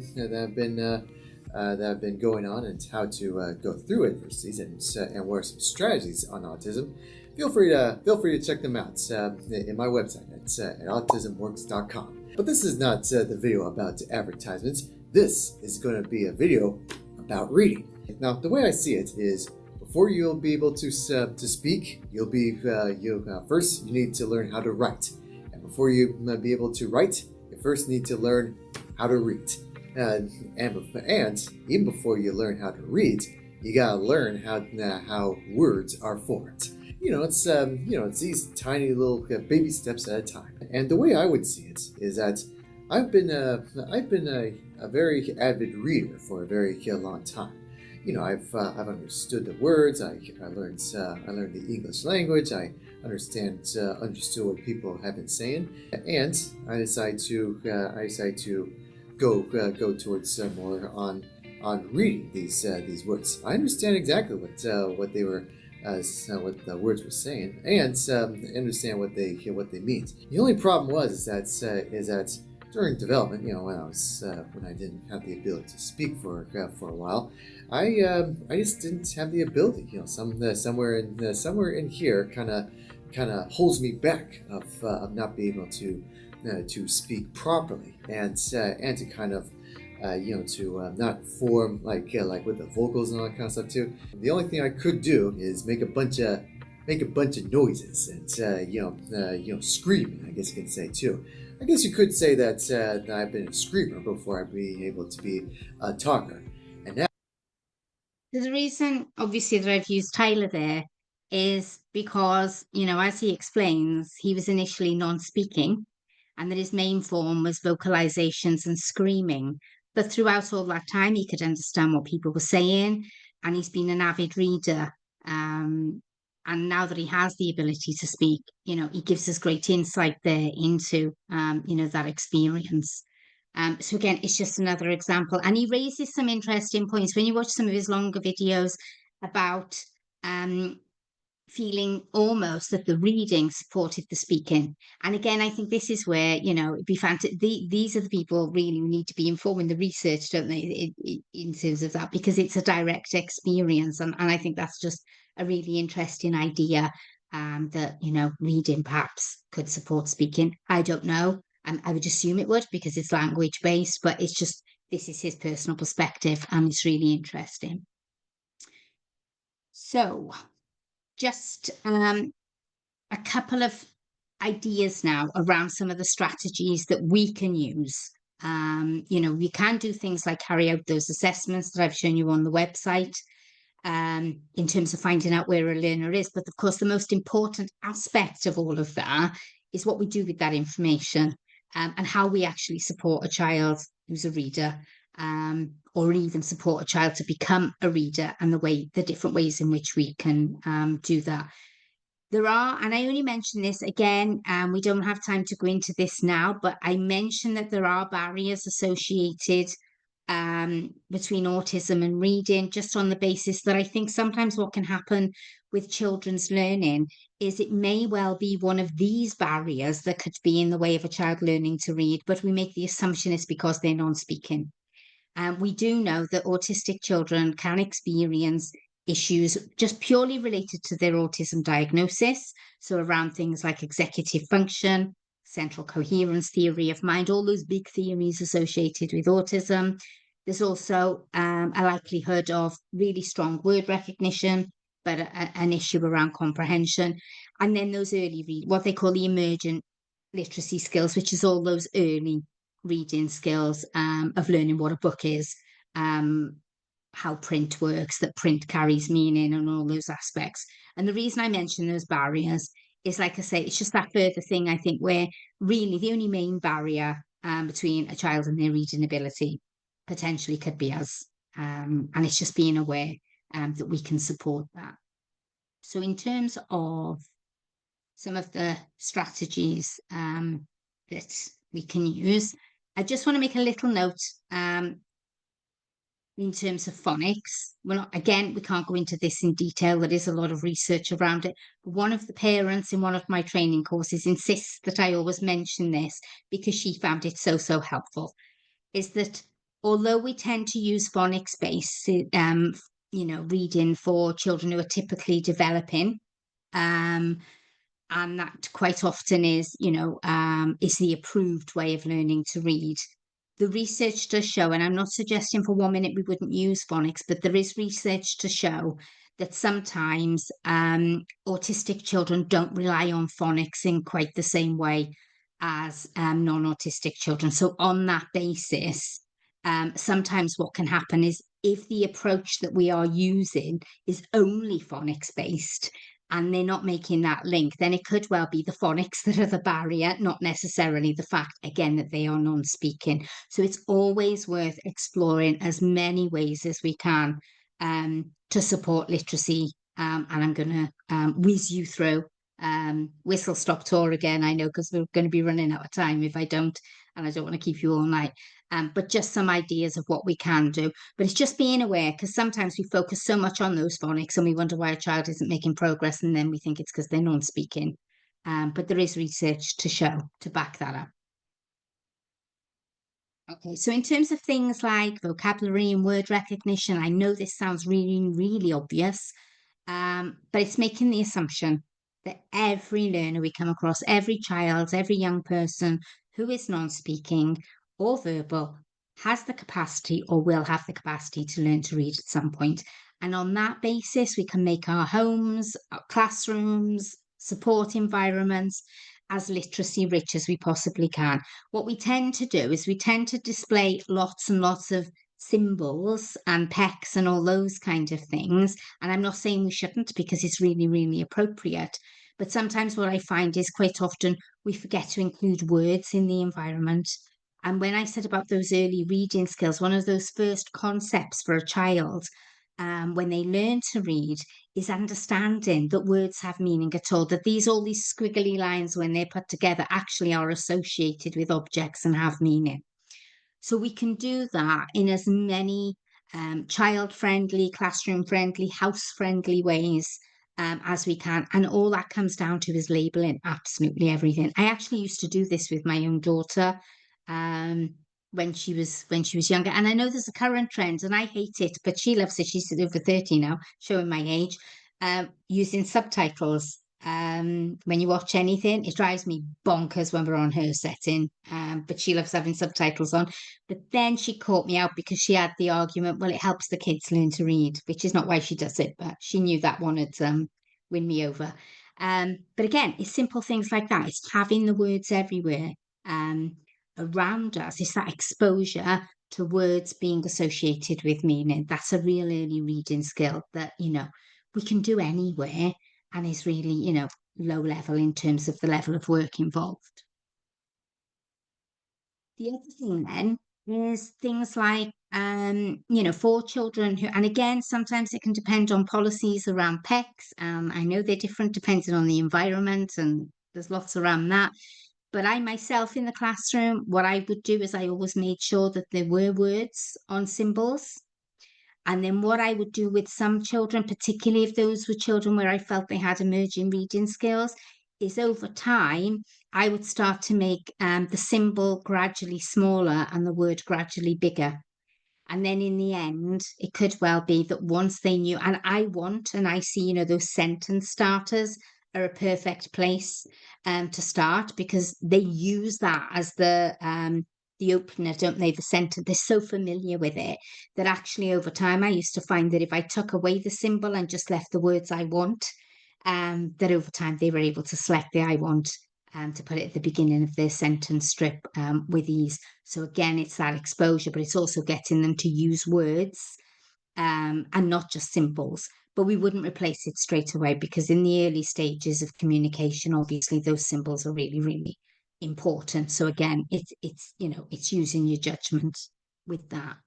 going on and how to go through adversities and what are some strategies on autism, feel free to check them out in my website at autismworks.com. But this is not the video about advertisements. This is going to be a video about reading. Now, the way I see it is, before you'll be able to speak, first you need to learn how to write, and before you be able to write, you first need to learn how to read. And even before you learn how to read, you gotta learn how words are formed. It's these tiny little baby steps at a time. And the way I would see it is that I've been a very avid reader for a very long time. I've understood the words. I learned the English language. I understood what people have been saying, and I decided to go towards more on reading these words. I understand exactly what the words were saying, and understand what they mean. The only problem is that during development, when I didn't have the ability to speak for a while, I just didn't have the ability. Somewhere in here kind of holds me back of not being able to speak properly and to kind of not form like with the vocals and all that kind of stuff too. The only thing I could do is make a bunch of noises and screaming, I guess you can say too. I guess you could say that I've been a screamer before I've been able to be a talker. And now, the reason, obviously, that I've used Tyler there is because, as he explains, he was initially non-speaking, and that his main form was vocalizations and screaming. But throughout all that time, he could understand what people were saying, and he's been an avid reader. And now that he has the ability to speak, he gives us great insight there into, that experience. So again, it's just another example. And he raises some interesting points when you watch some of his longer videos about feeling almost that the reading supported the speaking. And again, I think this is where, it'd be fantastic. These are the people really who need to be informing the research, don't they, in terms of that, because it's a direct experience. And I think that's just a really interesting idea, that, reading perhaps could support speaking. I don't know. I would assume it would, because it's language based, but it's just, this is his personal perspective, and it's really interesting. So just a couple of ideas now around some of the strategies that we can use. We can do things like carry out those assessments that I've shown you on the website, in terms of finding out where a learner is. But of course, the most important aspect of all of that is what we do with that information, and how we actually support a child who's a reader, or even support a child to become a reader, and the different ways in which we can do that. There are, and I only mention this again, we don't have time to go into this now, but I mentioned that there are barriers associated between autism and reading, just on the basis that I think sometimes what can happen with children's learning is it may well be one of these barriers that could be in the way of a child learning to read, but we make the assumption it's because they're non-speaking. We do know that autistic children can experience issues just purely related to their autism diagnosis. So around things like executive function, central coherence, theory of mind, all those big theories associated with autism. There's also a likelihood of really strong word recognition, but an issue around comprehension. And then those what they call the emergent literacy skills, which is all those early reading skills, of learning what a book is, how print works, that print carries meaning, and all those aspects. And the reason I mention those barriers is, like I say, it's just that further thing, I think, where really the only main barrier between a child and their reading ability potentially could be us. And it's just being aware that we can support that. So in terms of some of the strategies that we can use, I just want to make a little note. in terms of phonics. Well, again, we can't go into this in detail. There is a lot of research around it. But one of the parents in one of my training courses insists that I always mention this because she found it so, so helpful, is that although we tend to use phonics-based, reading for children who are typically developing, and that quite often is, is the approved way of learning to read. The research does show, and I'm not suggesting for 1 minute we wouldn't use phonics, but there is research to show that sometimes autistic children don't rely on phonics in quite the same way as non-autistic children. So on that basis, sometimes what can happen is if the approach that we are using is only phonics based, and they're not making that link, then it could well be the phonics that are the barrier, not necessarily the fact, again, that they are non-speaking. So it's always worth exploring as many ways as we can to support literacy. And I'm going to whiz you through. Whistle stop tour again, I know, because we're going to be running out of time if I don't, and I don't want to keep you all night. But just some ideas of what we can do. But it's just being aware, because sometimes we focus so much on those phonics and we wonder why a child isn't making progress, and then we think it's because they're non-speaking. But there is research to back that up. Okay, so in terms of things like vocabulary and word recognition, I know this sounds really, really obvious, but it's making the assumption that every learner we come across, every child, every young person who is non-speaking or verbal has the capacity or will have the capacity to learn to read at some point. And on that basis, we can make our homes, our classrooms, support environments as literacy rich as we possibly can. What we tend to do is we tend to display lots and lots of symbols and PECs and all those kind of things. And I'm not saying we shouldn't, because it's really, really appropriate. But sometimes what I find is quite often we forget to include words in the environment. And when I said about those early reading skills, one of those first concepts for a child when they learn to read is understanding that words have meaning at all, that all these squiggly lines, when they're put together, actually are associated with objects and have meaning. So we can do that in as many child-friendly, classroom-friendly, house-friendly ways as we can. And all that comes down to is labelling absolutely everything. I actually used to do this with my own daughter when she was younger. And I know there's a current trend, and I hate it, but she loves it. She's over 30 now, showing my age, using subtitles. When you watch anything, it drives me bonkers when we're on her setting, but she loves having subtitles on. But then she caught me out because she had the argument, well, it helps the kids learn to read, which is not why she does it, but she knew that one would win me over. But again, it's simple things like that. It's having the words everywhere around us. It's that exposure to words being associated with meaning. That's a real early reading skill that, we can do anywhere, and is really, low level in terms of the level of work involved. The other thing then is things like, for children who, and again, sometimes it can depend on policies around PECs. I know they're different depending on the environment, and there's lots around that. But I myself in the classroom, what I would do is I always made sure that there were words on symbols. And then what I would do with some children, particularly if those were children where I felt they had emerging reading skills, is over time, I would start to make the symbol gradually smaller and the word gradually bigger. And then in the end, it could well be that once they knew, and I see, those sentence starters are a perfect place to start, because they use that as the opener, don't they? The center. They're so familiar with it that actually over time, I used to find that if I took away the symbol and just left the words I want, that over time they were able to select the I want to put it at the beginning of their sentence strip with ease. So again, it's that exposure, but it's also getting them to use words and not just symbols. But we wouldn't replace it straight away, because in the early stages of communication, obviously those symbols are really, really important. So again, it's using your judgment with that.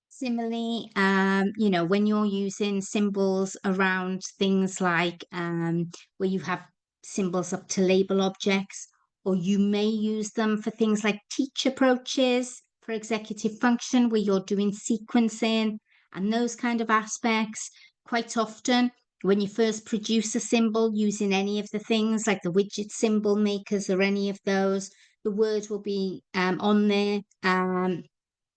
Similarly, when you're using symbols around things like where you have symbols up to label objects, or you may use them for things like teach approaches for executive function, where you're doing sequencing and those kind of aspects. Quite often, when you first produce a symbol using any of the things like the widget symbol makers or any of those, the word will be on there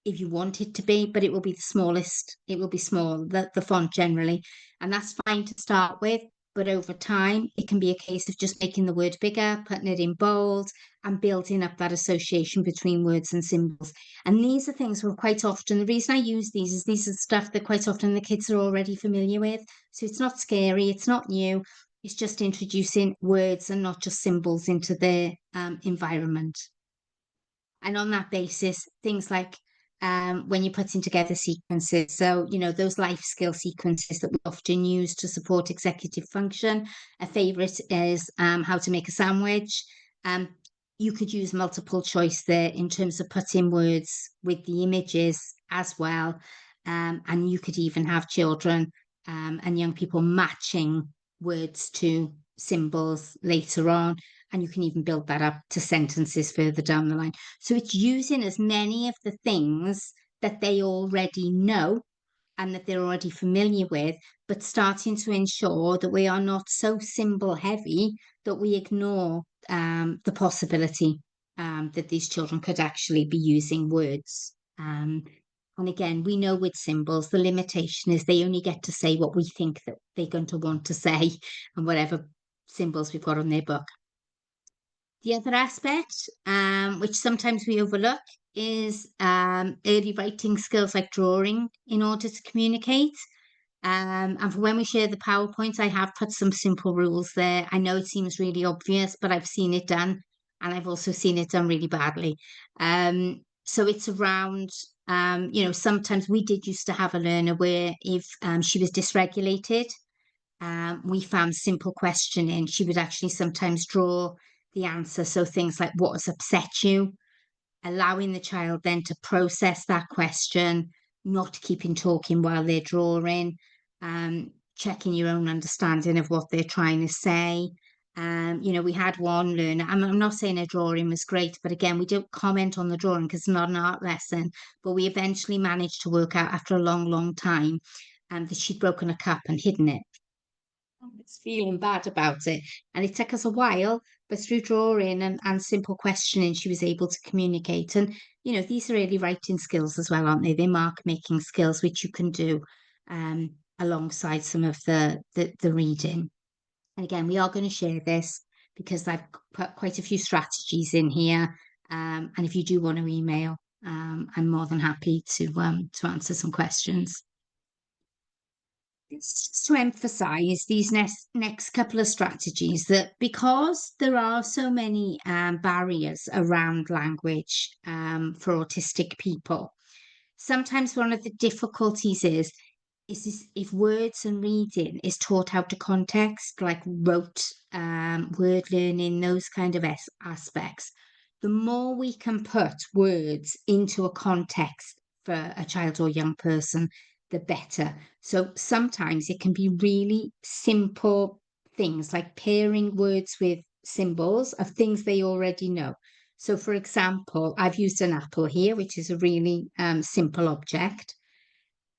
if you want it to be, but it will be the smallest. It will be small, the font generally, and that's fine to start with. But over time, it can be a case of just making the word bigger, putting it in bold, and building up that association between words and symbols. And these are things where quite often, the reason I use these is these are stuff that quite often the kids are already familiar with. So it's not scary, it's not new, it's just introducing words and not just symbols into their environment. And on that basis, things like when you're putting together sequences, so, you know, those life skill sequences that we often use to support executive function. A favourite is how to make a sandwich. You could use multiple choice there in terms of putting words with the images as well. And you could even have children and young people matching words to symbols later on. And you can even build that up to sentences further down the line. So it's using as many of the things that they already know and that they're already familiar with, but starting to ensure that we are not so symbol heavy that we ignore the possibility that these children could actually be using words. And again, we know with symbols, the limitation is they only get to say what we think that they're going to want to say and whatever symbols we've got on their book. The other aspect, which sometimes we overlook, is early writing skills like drawing in order to communicate. And for when we share the PowerPoint, I have put some simple rules there. I know it seems really obvious, but I've seen it done, and I've also seen it done really badly. So it's around, you know, sometimes we did used to have a learner where if she was dysregulated, we found simple questioning. She would actually sometimes draw the answer. So things like what has upset you, allowing the child then to process that question, not keeping talking while they're drawing, checking your own understanding of what they're trying to say. You know, we had one learner, I'm not saying her drawing was great, but again, we don't comment on the drawing because it's not an art lesson, but we eventually managed to work out after a long, long time that she'd broken a cup and hidden it. It's feeling bad about it. And it took us a while, but through drawing and simple questioning, she was able to communicate. And, you know, these are really writing skills as well, aren't they? They're mark making skills, which you can do alongside some of the reading. And again, we are going to share this because I've put quite a few strategies in here. And if you do want to email, I'm more than happy to answer some questions. It's just to emphasize these next couple of strategies, that because there are so many barriers around language for autistic people, sometimes one of the difficulties is if words and reading is taught out of context, like rote word learning, those kind of aspects, the more we can put words into a context for a child or young person, the better. So sometimes it can be really simple things like pairing words with symbols of things they already know. So for example, I've used an apple here, which is a really simple object.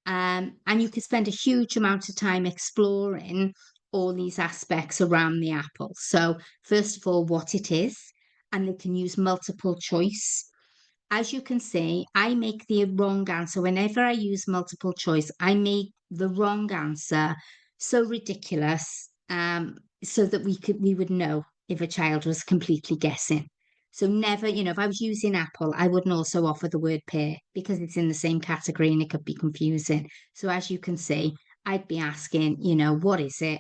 And you can spend a huge amount of time exploring all these aspects around the apple. So first of all, what it is, and they can use multiple choice. As you can see, I make the wrong answer. Whenever I use multiple choice, I make the wrong answer so ridiculous so that we would know if a child was completely guessing. So never, you know, if I was using apple, I wouldn't also offer the word pear because it's in the same category and it could be confusing. So as you can see, I'd be asking, you know, what is it?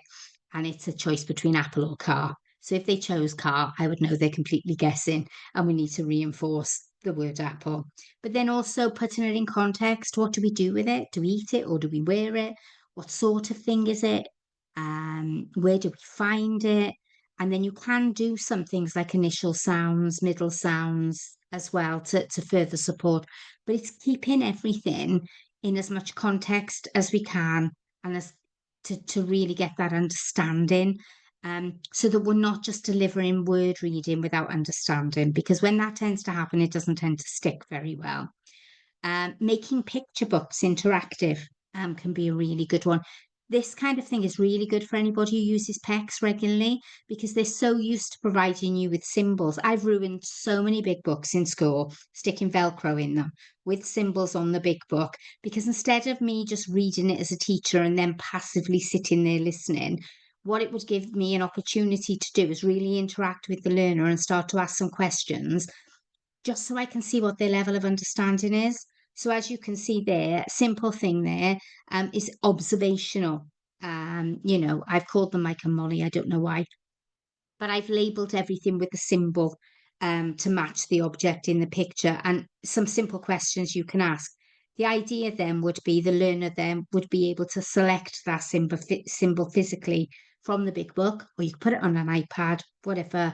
And it's a choice between apple or car. So if they chose car, I would know they're completely guessing, and we need to reinforce the word apple. But then also putting it in context. What do we do with it? Do we eat it or do we wear it? What sort of thing is it? Where do we find it? And then you can do some things like initial sounds, middle sounds as well to further support. But it's keeping everything in as much context as we can, and as to really get that understanding. so that we're not just delivering word reading without understanding, because when that tends to happen, it doesn't tend to stick very well. Making picture books interactive can be a really good one. This kind of thing is really good for anybody who uses PECs regularly, because they're so used to providing you with symbols. I've ruined so many big books in school, sticking Velcro in them with symbols on the big book, because instead of me just reading it as a teacher and then passively sitting there listening, what it would give me an opportunity to do is really interact with the learner and start to ask some questions, just so I can see what their level of understanding is. So as you can see there, simple thing there is observational. I've called them Mike and Molly, I don't know why, but I've labelled everything with a symbol to match the object in the picture, and some simple questions you can ask. The idea then would be the learner then would be able to select that symbol physically from the big book, or you could put it on an iPad, whatever.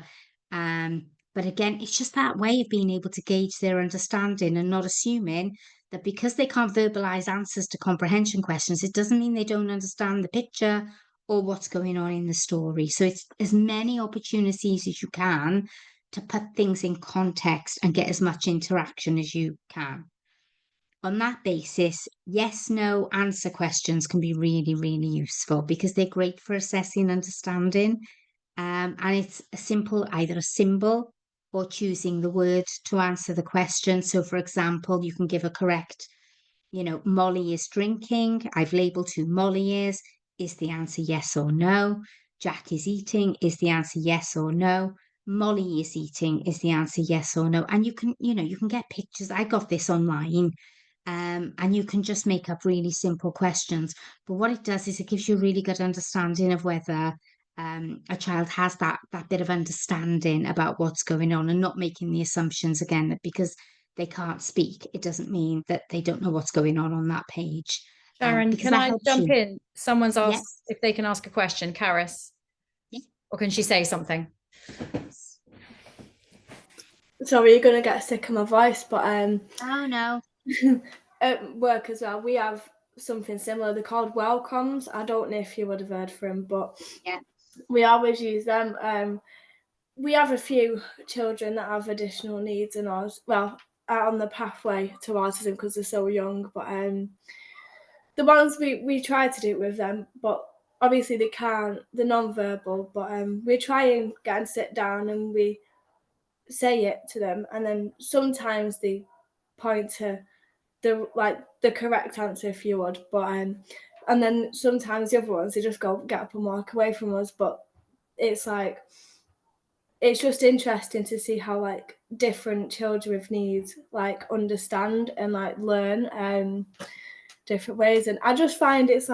But again, it's just that way of being able to gauge their understanding and not assuming that because they can't verbalize answers to comprehension questions, it doesn't mean they don't understand the picture or what's going on in the story. So it's as many opportunities as you can to put things in context and get as much interaction as you can. On that basis, yes, no answer questions can be really, really useful because they're great for assessing understanding. And it's a simple, either a symbol or choosing the word to answer the question. So, for example, you can give a correct, Molly is drinking. I've labeled who Molly is. Is the answer yes or no? Jack is eating. Is the answer yes or no? Molly is eating. Is the answer yes or no? And you can get pictures. I got this online. And you can just make up really simple questions. But what it does is it gives you a really good understanding of whether a child has that bit of understanding about what's going on, and not making the assumptions again that because they can't speak, it doesn't mean that they don't know what's going on that page. Sharon, can I jump in? Someone's asked if they can ask a question, Karis. Yeah. Or can she say something? Sorry, you're going to get sick of my voice, but oh no. At work as well, we have something similar. They're called welcomes. I don't know if you would have heard of them, but yeah, we always use them. We have a few children that have additional needs and ours, well, are on the pathway to autism because they're so young. But the ones we try to do it with them, but obviously they can't. They're non-verbal, but we try and get and sit down and we say it to them, and then sometimes they point to the correct answer, if you would, but and then sometimes the other ones, they just go get up and walk away from us. But it's just interesting to see how different children with needs understand and learn different ways. And I just find it's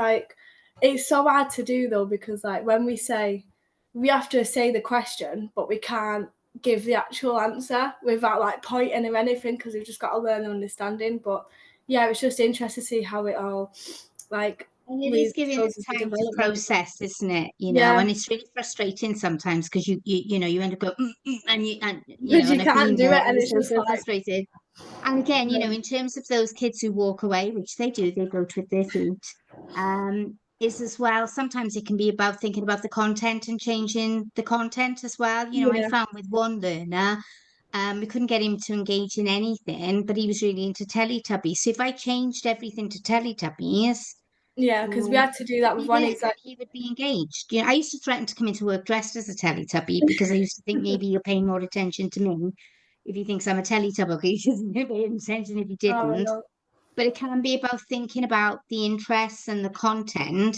so hard to do though, because when we have to say the question, but we can't give the actual answer without pointing or anything, because we've just got to learn the understanding. But yeah, it's just interesting to see how it all and it is giving us time to process, isn't it? And it's really frustrating sometimes because you end up going and you can't do it, and it's just so frustrated. And again, in terms of those kids who walk away, which they do, they vote with their feet. Is as well, sometimes it can be about thinking about the content and changing the content as well. I found with one learner, we couldn't get him to engage in anything, but he was really into Teletubbies. So if I changed everything to Teletubbies, because we had to do that with one exam, he would be engaged. I used to threaten to come into work dressed as a Teletubby because I used to think maybe you're paying more attention to me if he thinks I'm a Teletubby. He shouldn't pay attention if he didn't. no. But it can be about thinking about the interests and the content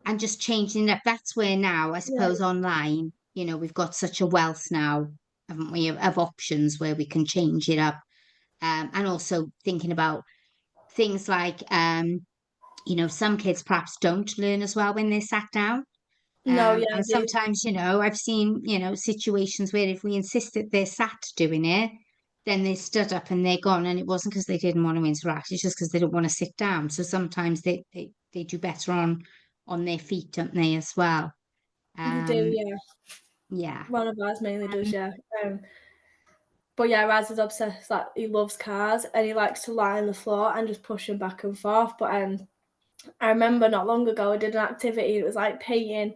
and just changing it. That's where now, I suppose, online, we've got such a wealth now, haven't we, of options where we can change it up. And also thinking about things like, some kids perhaps don't learn as well when they're sat down. And sometimes, I've seen, situations where if we insist that they're sat doing it, then they stood up and they're gone. And it wasn't because they didn't want to interact. It's just because they don't want to sit down. So sometimes they do better on their feet, don't they, as well? They do, yeah. Yeah. One of ours mainly does, yeah. But yeah, Raz is obsessed. He loves cars and he likes to lie on the floor and just push them back and forth. But I remember not long ago I did an activity. It was painting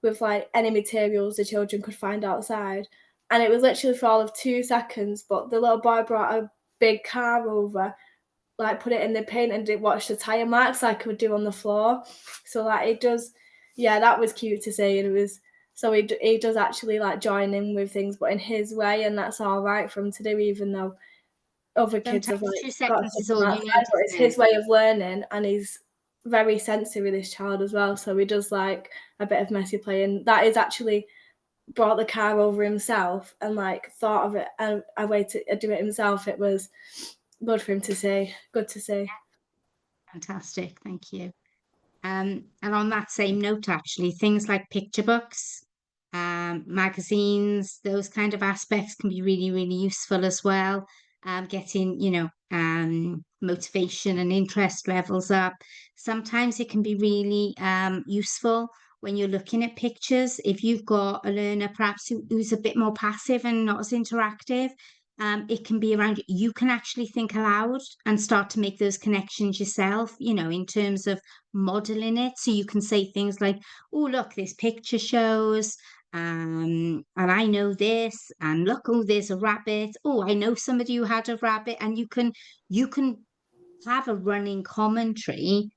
with like any materials the children could find outside. And it was literally for all of 2 seconds, but the little boy brought a big car over, like put it in the paint and watched the tyre marks like I would do on the floor. So like it does, yeah, that was cute to see. And it was, so he does actually like join in with things, but in his way, and that's all right for him to do, even though other kids have Sometimes like 2 got seconds is something all you outside, need, but it's isn't his it? way of learning, and he's very sensitive with this child as well. So he does like a bit of messy play, and that is actually brought the car over himself and like thought of it and a way to do it himself. It was good for him to see. Good to see. Fantastic, thank you. And on that same note, actually, things like picture books, magazines, those kind of aspects can be really, really useful as well. Getting, motivation and interest levels up. Sometimes it can be really useful when you're looking at pictures. If you've got a learner perhaps who's a bit more passive and not as interactive, it can be around, you can actually think aloud and start to make those connections yourself, in terms of modeling it. So you can say things like, oh, look, this picture shows, and I know this, and look, oh, there's a rabbit. Oh, I know somebody who had a rabbit. And you can have a running commentary,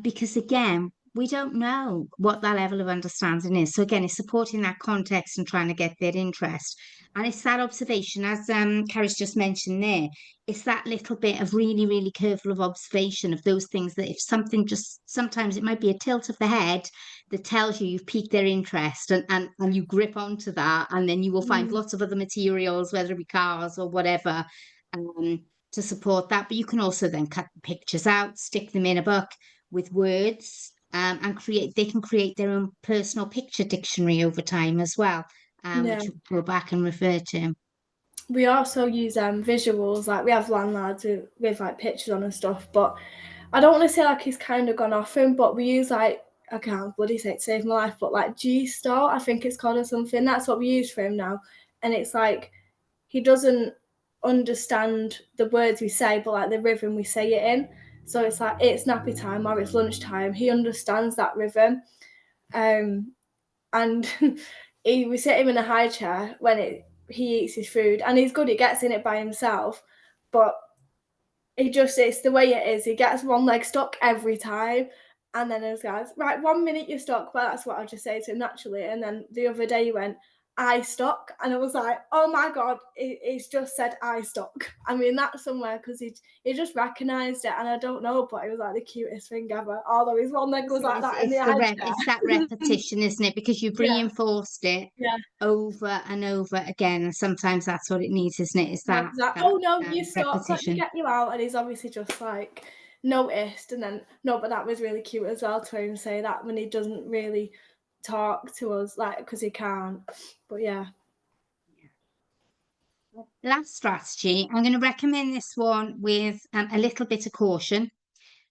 because again, we don't know what that level of understanding is. So again, it's supporting that context and trying to get their interest. And it's that observation, as Carrie's just mentioned there, it's that little bit of really, really careful of observation of those things that if something just, sometimes it might be a tilt of the head that tells you you've piqued their interest, and you grip onto that, and then you will find lots of other materials, whether it be cars or whatever, to support that. But you can also then cut the pictures out, stick them in a book with words, and they can create their own personal picture dictionary over time as well, which we'll go back and refer to. We also use visuals, like we have landlords with like pictures on and stuff, but I don't want to say like he's kind of gone off him, but we use like, I can't bloody say it to save my life, but like G-Star, I think it's called, or something. That's what we use for him now. And it's like, he doesn't understand the words we say, but like the rhythm we say it in. So it's like, it's nappy time or it's lunchtime. He understands that rhythm. And we sit him in a high chair when he eats his food, and he's good, he gets in it by himself, but it's the way it is. He gets one leg stuck every time, and then his guys, right, 1 minute you're stuck. Well, that's what I'll just say to him naturally. And then the other day he went, I stuck, and I was like, oh my god, he's just said I stuck. I mean, that's somewhere, because he just recognised it, and I don't know, but it was like the cutest thing ever, although his one leg was like that in the high chair. It's that repetition, isn't it? Because you've reinforced it over and over again, and sometimes that's what it needs, isn't it? It's that oh no, you stuck, let me repetition. get you out. And he's obviously just like noticed, and then but that was really cute as well to hear him say that when he doesn't really talk to us, like, because he can't. But yeah. Last strategy, I'm going to recommend this one with a little bit of caution,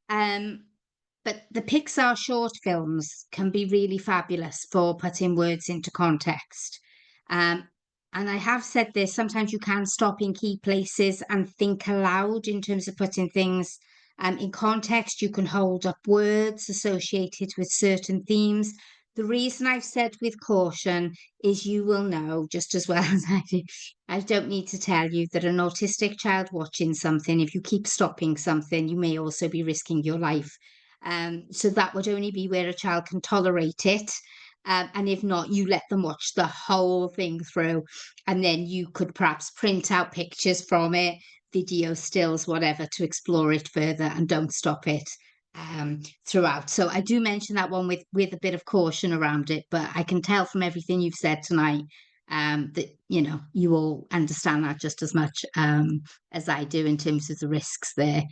but the Pixar short films can be really fabulous for putting words into context. And I have said this, sometimes you can stop in key places and think aloud in terms of putting things in context. You can hold up words associated with certain themes. The reason I've said with caution is you will know just as well as I do. I don't need to tell you that an autistic child watching something, if you keep stopping something, you may also be risking your life. So that would only be where a child can tolerate it. And if not, you let them watch the whole thing through, and then you could perhaps print out pictures from it, video stills, whatever, to explore it further, and don't stop it throughout. So I do mention that one with a bit of caution around it, but I can tell from everything you've said tonight that you all understand that just as much as I do in terms of the risks there.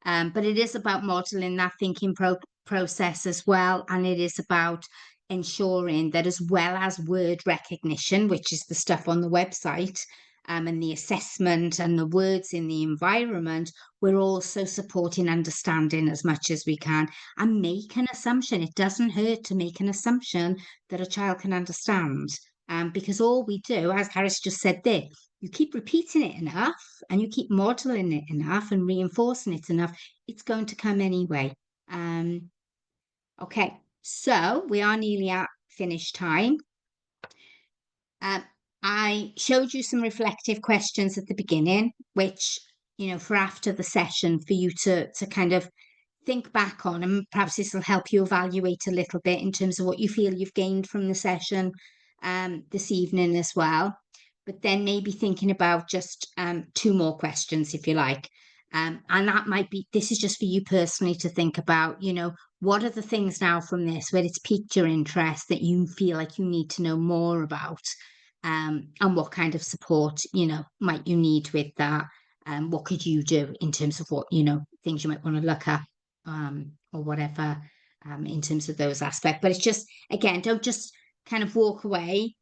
But it is about modeling that thinking process as well, and it is about ensuring that, as well as word recognition, which is the stuff on the website, and the assessment and the words in the environment, we're also supporting understanding as much as we can, and make an assumption. It doesn't hurt to make an assumption that a child can understand, because all we do, as Harris just said there, you keep repeating it enough and you keep modeling it enough and reinforcing it enough, it's going to come anyway. Okay, so we are nearly at finish time. I showed you some reflective questions at the beginning, which, for after the session, for you to kind of think back on, and perhaps this will help you evaluate a little bit in terms of what you feel you've gained from the session this evening as well. But then maybe thinking about just 2 more questions, if you like. And that might be, this is just for you personally to think about, what are the things now from this where it's piqued your interest that you feel like you need to know more about? And what kind of support, might you need with that? What could you do in terms of what, things you might want to look at, or whatever, in terms of those aspects. But it's just, again, don't just kind of walk away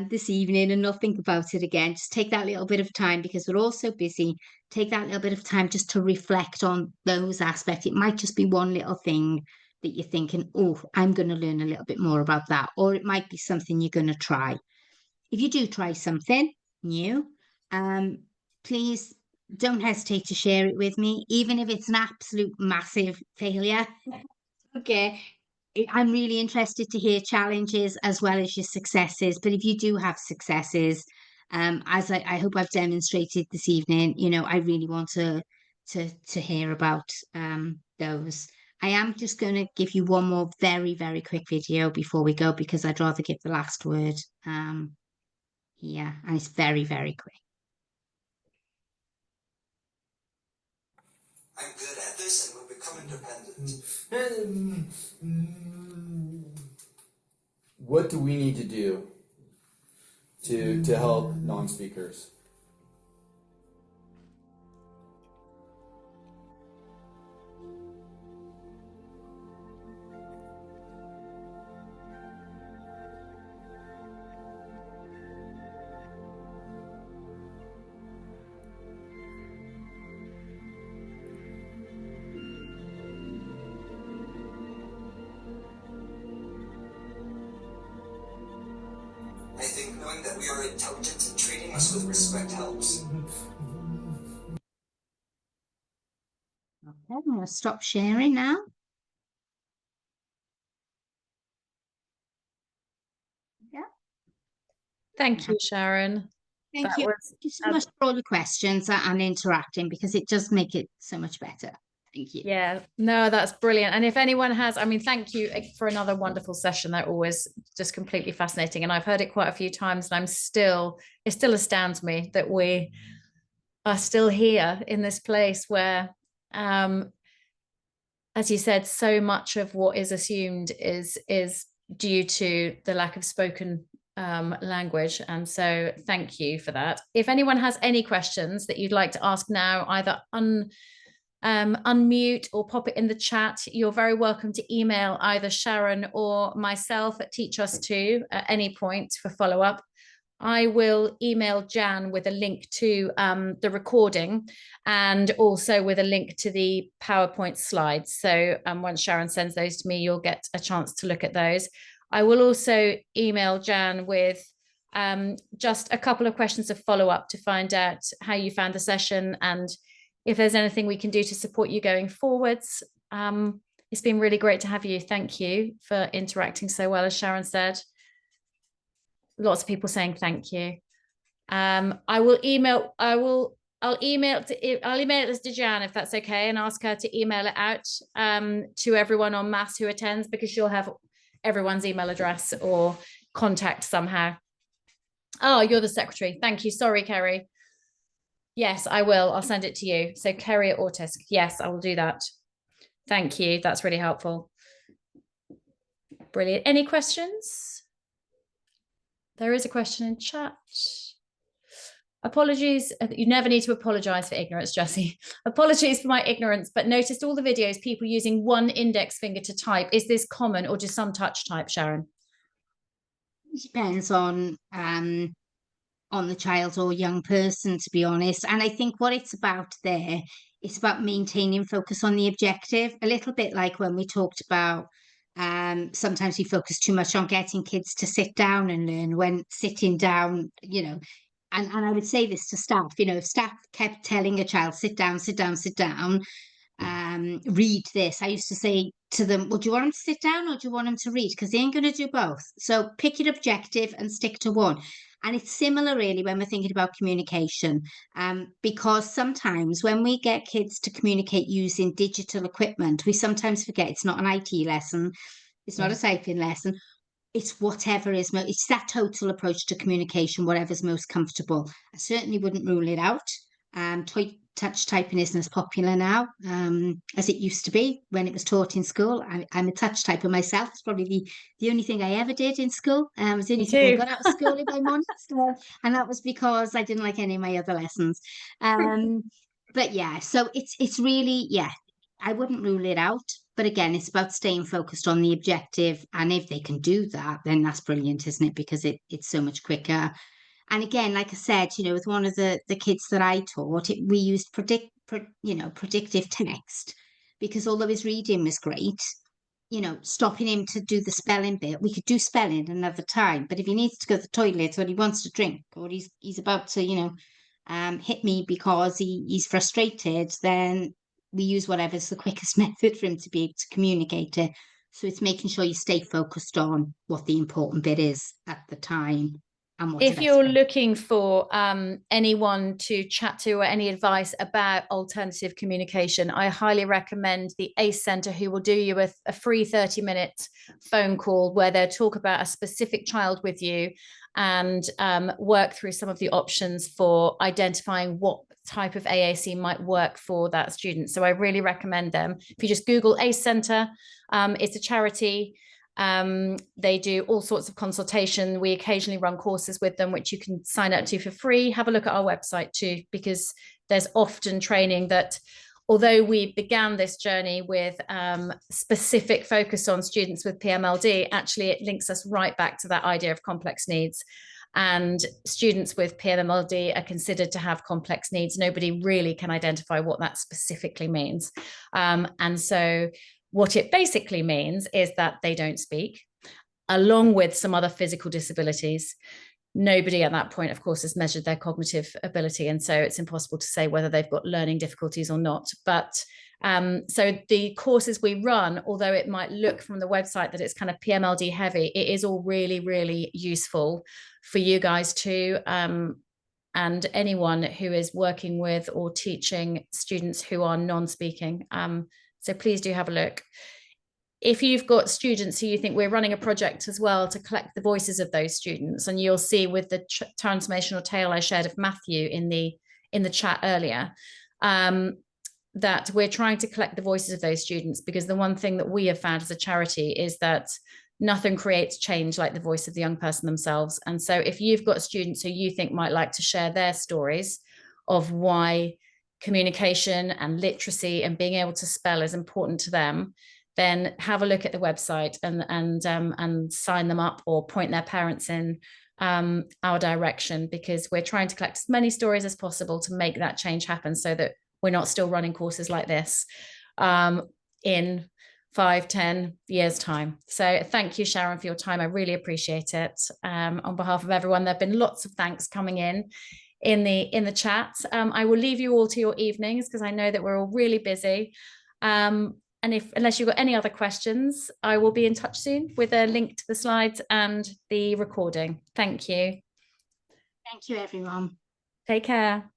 this evening and not think about it again. Just take that little bit of time, because we're all so busy. Take that little bit of time just to reflect on those aspects. It might just be one little thing that you're thinking, oh, I'm going to learn a little bit more about that. Or it might be something you're going to try. If you do try something new, please don't hesitate to share it with me, even if it's an absolute massive failure. Okay. I'm really interested to hear challenges as well as your successes. But if you do have successes, as I hope I've demonstrated this evening, I really want to hear about those. I am just going to give you one more very, very quick video before we go, because I'd rather give the last word. Yeah, and it's very, very quick. I'm good at this and will become independent. What do we need to do to help non-speakers? I think knowing that we are intelligent and treating us with respect helps. Okay, I'm going to stop sharing now. Yeah. Thank you, Sharon. Thank That you. was Thank you so much for all the questions and interacting, because it does make it so much better. Thank you. Yeah, no, that's brilliant. And if anyone has, thank you for another wonderful session. They're always just completely fascinating. And I've heard it quite a few times, and it still astounds me that we are still here in this place where, as you said, so much of what is assumed is due to the lack of spoken language. And so thank you for that. If anyone has any questions that you'd like to ask now, either unmute or pop it in the chat. You're very welcome to email either Sharon or myself at TeachUs2 at any point for follow-up. I will email Jan with a link to the recording, and also with a link to the PowerPoint slides. So once Sharon sends those to me, you'll get a chance to look at those. I will also email Jan with just a couple of questions of follow-up to find out how you found the session, and if there's anything we can do to support you going forwards. It's been really great to have you. Thank you for interacting so well, as Sharon said. Lots of people saying thank you. I'll email this to Jan, if that's okay, and ask her to email it out to everyone en masse who attends, because she'll have everyone's email address or contact somehow. Oh, you're the secretary. Thank you. Sorry, Kerry. Yes, I will. I'll send it to you. So Kerry at Autisk. Yes, I will do that. Thank you. That's really helpful. Brilliant. Any questions? There is a question in chat. Apologies. You never need to apologize for ignorance, Jessie. Apologies for my ignorance, but noticed all the videos, people using one index finger to type. Is this common, or just some touch type, Sharon? It depends on the child or young person, to be honest. And I think what it's about there, it's about maintaining focus on the objective, a little bit like when we talked about sometimes we focus too much on getting kids to sit down and learn, when sitting down, and I would say this to staff, if staff kept telling a child, sit down, sit down, sit down, read this. I used to say to them, well, do you want them to sit down or do you want them to read? Because they ain't going to do both. So pick your objective and stick to one. And it's similar, really, when we're thinking about communication, because sometimes when we get kids to communicate using digital equipment, we sometimes forget it's not an IT lesson, it's not a typing lesson. It's whatever is it's that total approach to communication, whatever's most comfortable. I certainly wouldn't rule it out. Touch typing isn't as popular now as it used to be when it was taught in school. I'm a touch typer myself. It's probably the only thing I ever did in school. It was the only thing I got out of school, if I'm honest. And that was because I didn't like any of my other lessons. But yeah, so it's really, yeah, I wouldn't rule it out. But again, it's about staying focused on the objective. And if they can do that, then that's brilliant, isn't it? Because it's so much quicker. And again, like I said, with one of the kids that I taught, we used predictive text, because although his reading was great, stopping him to do the spelling bit, we could do spelling another time. But if he needs to go to the toilet or he wants to drink or he's about to, hit me because he's frustrated, then we use whatever's the quickest method for him to be able to communicate it. So it's making sure you stay focused on what the important bit is at the time. If you're looking for anyone to chat to or any advice about alternative communication, I highly recommend the ACE Centre, who will do you a free 30-minute phone call where they'll talk about a specific child with you and work through some of the options for identifying what type of AAC might work for that student. So I really recommend them. If you just Google ACE Centre, it's a charity. They do all sorts of consultation. We occasionally run courses with them, which you can sign up to for free. Have a look at our website too, because there's often training that, although we began this journey with specific focus on students with PMLD, actually it links us right back to that idea of complex needs. And students with PMLD are considered to have complex needs. Nobody really can identify what that specifically means. And so what it basically means is that they don't speak, along with some other physical disabilities. Nobody at that point, of course, has measured their cognitive ability. And so it's impossible to say whether they've got learning difficulties or not. But so the courses we run, although it might look from the website that it's kind of PMLD heavy, it is all really, really useful for you guys too. And anyone who is working with or teaching students who are non-speaking. So please do have a look. If you've got students who you think, we're running a project as well to collect the voices of those students, and you'll see with the transformational tale I shared of Matthew in the chat earlier, that we're trying to collect the voices of those students, because the one thing that we have found as a charity is that nothing creates change like the voice of the young person themselves. And so if you've got students who you think might like to share their stories of why communication and literacy and being able to spell is important to them, then have a look at the website and sign them up or point their parents in our direction, because we're trying to collect as many stories as possible to make that change happen, so that we're not still running courses like this in 5-10 years time. So thank you, Sharon, for your time. I really appreciate it. On behalf of everyone, there have been lots of thanks coming in the chat. I will leave you all to your evenings, because I know that we're all really busy. And unless you've got any other questions, I will be in touch soon with a link to the slides and the recording. Thank you. Thank you, everyone. Take care.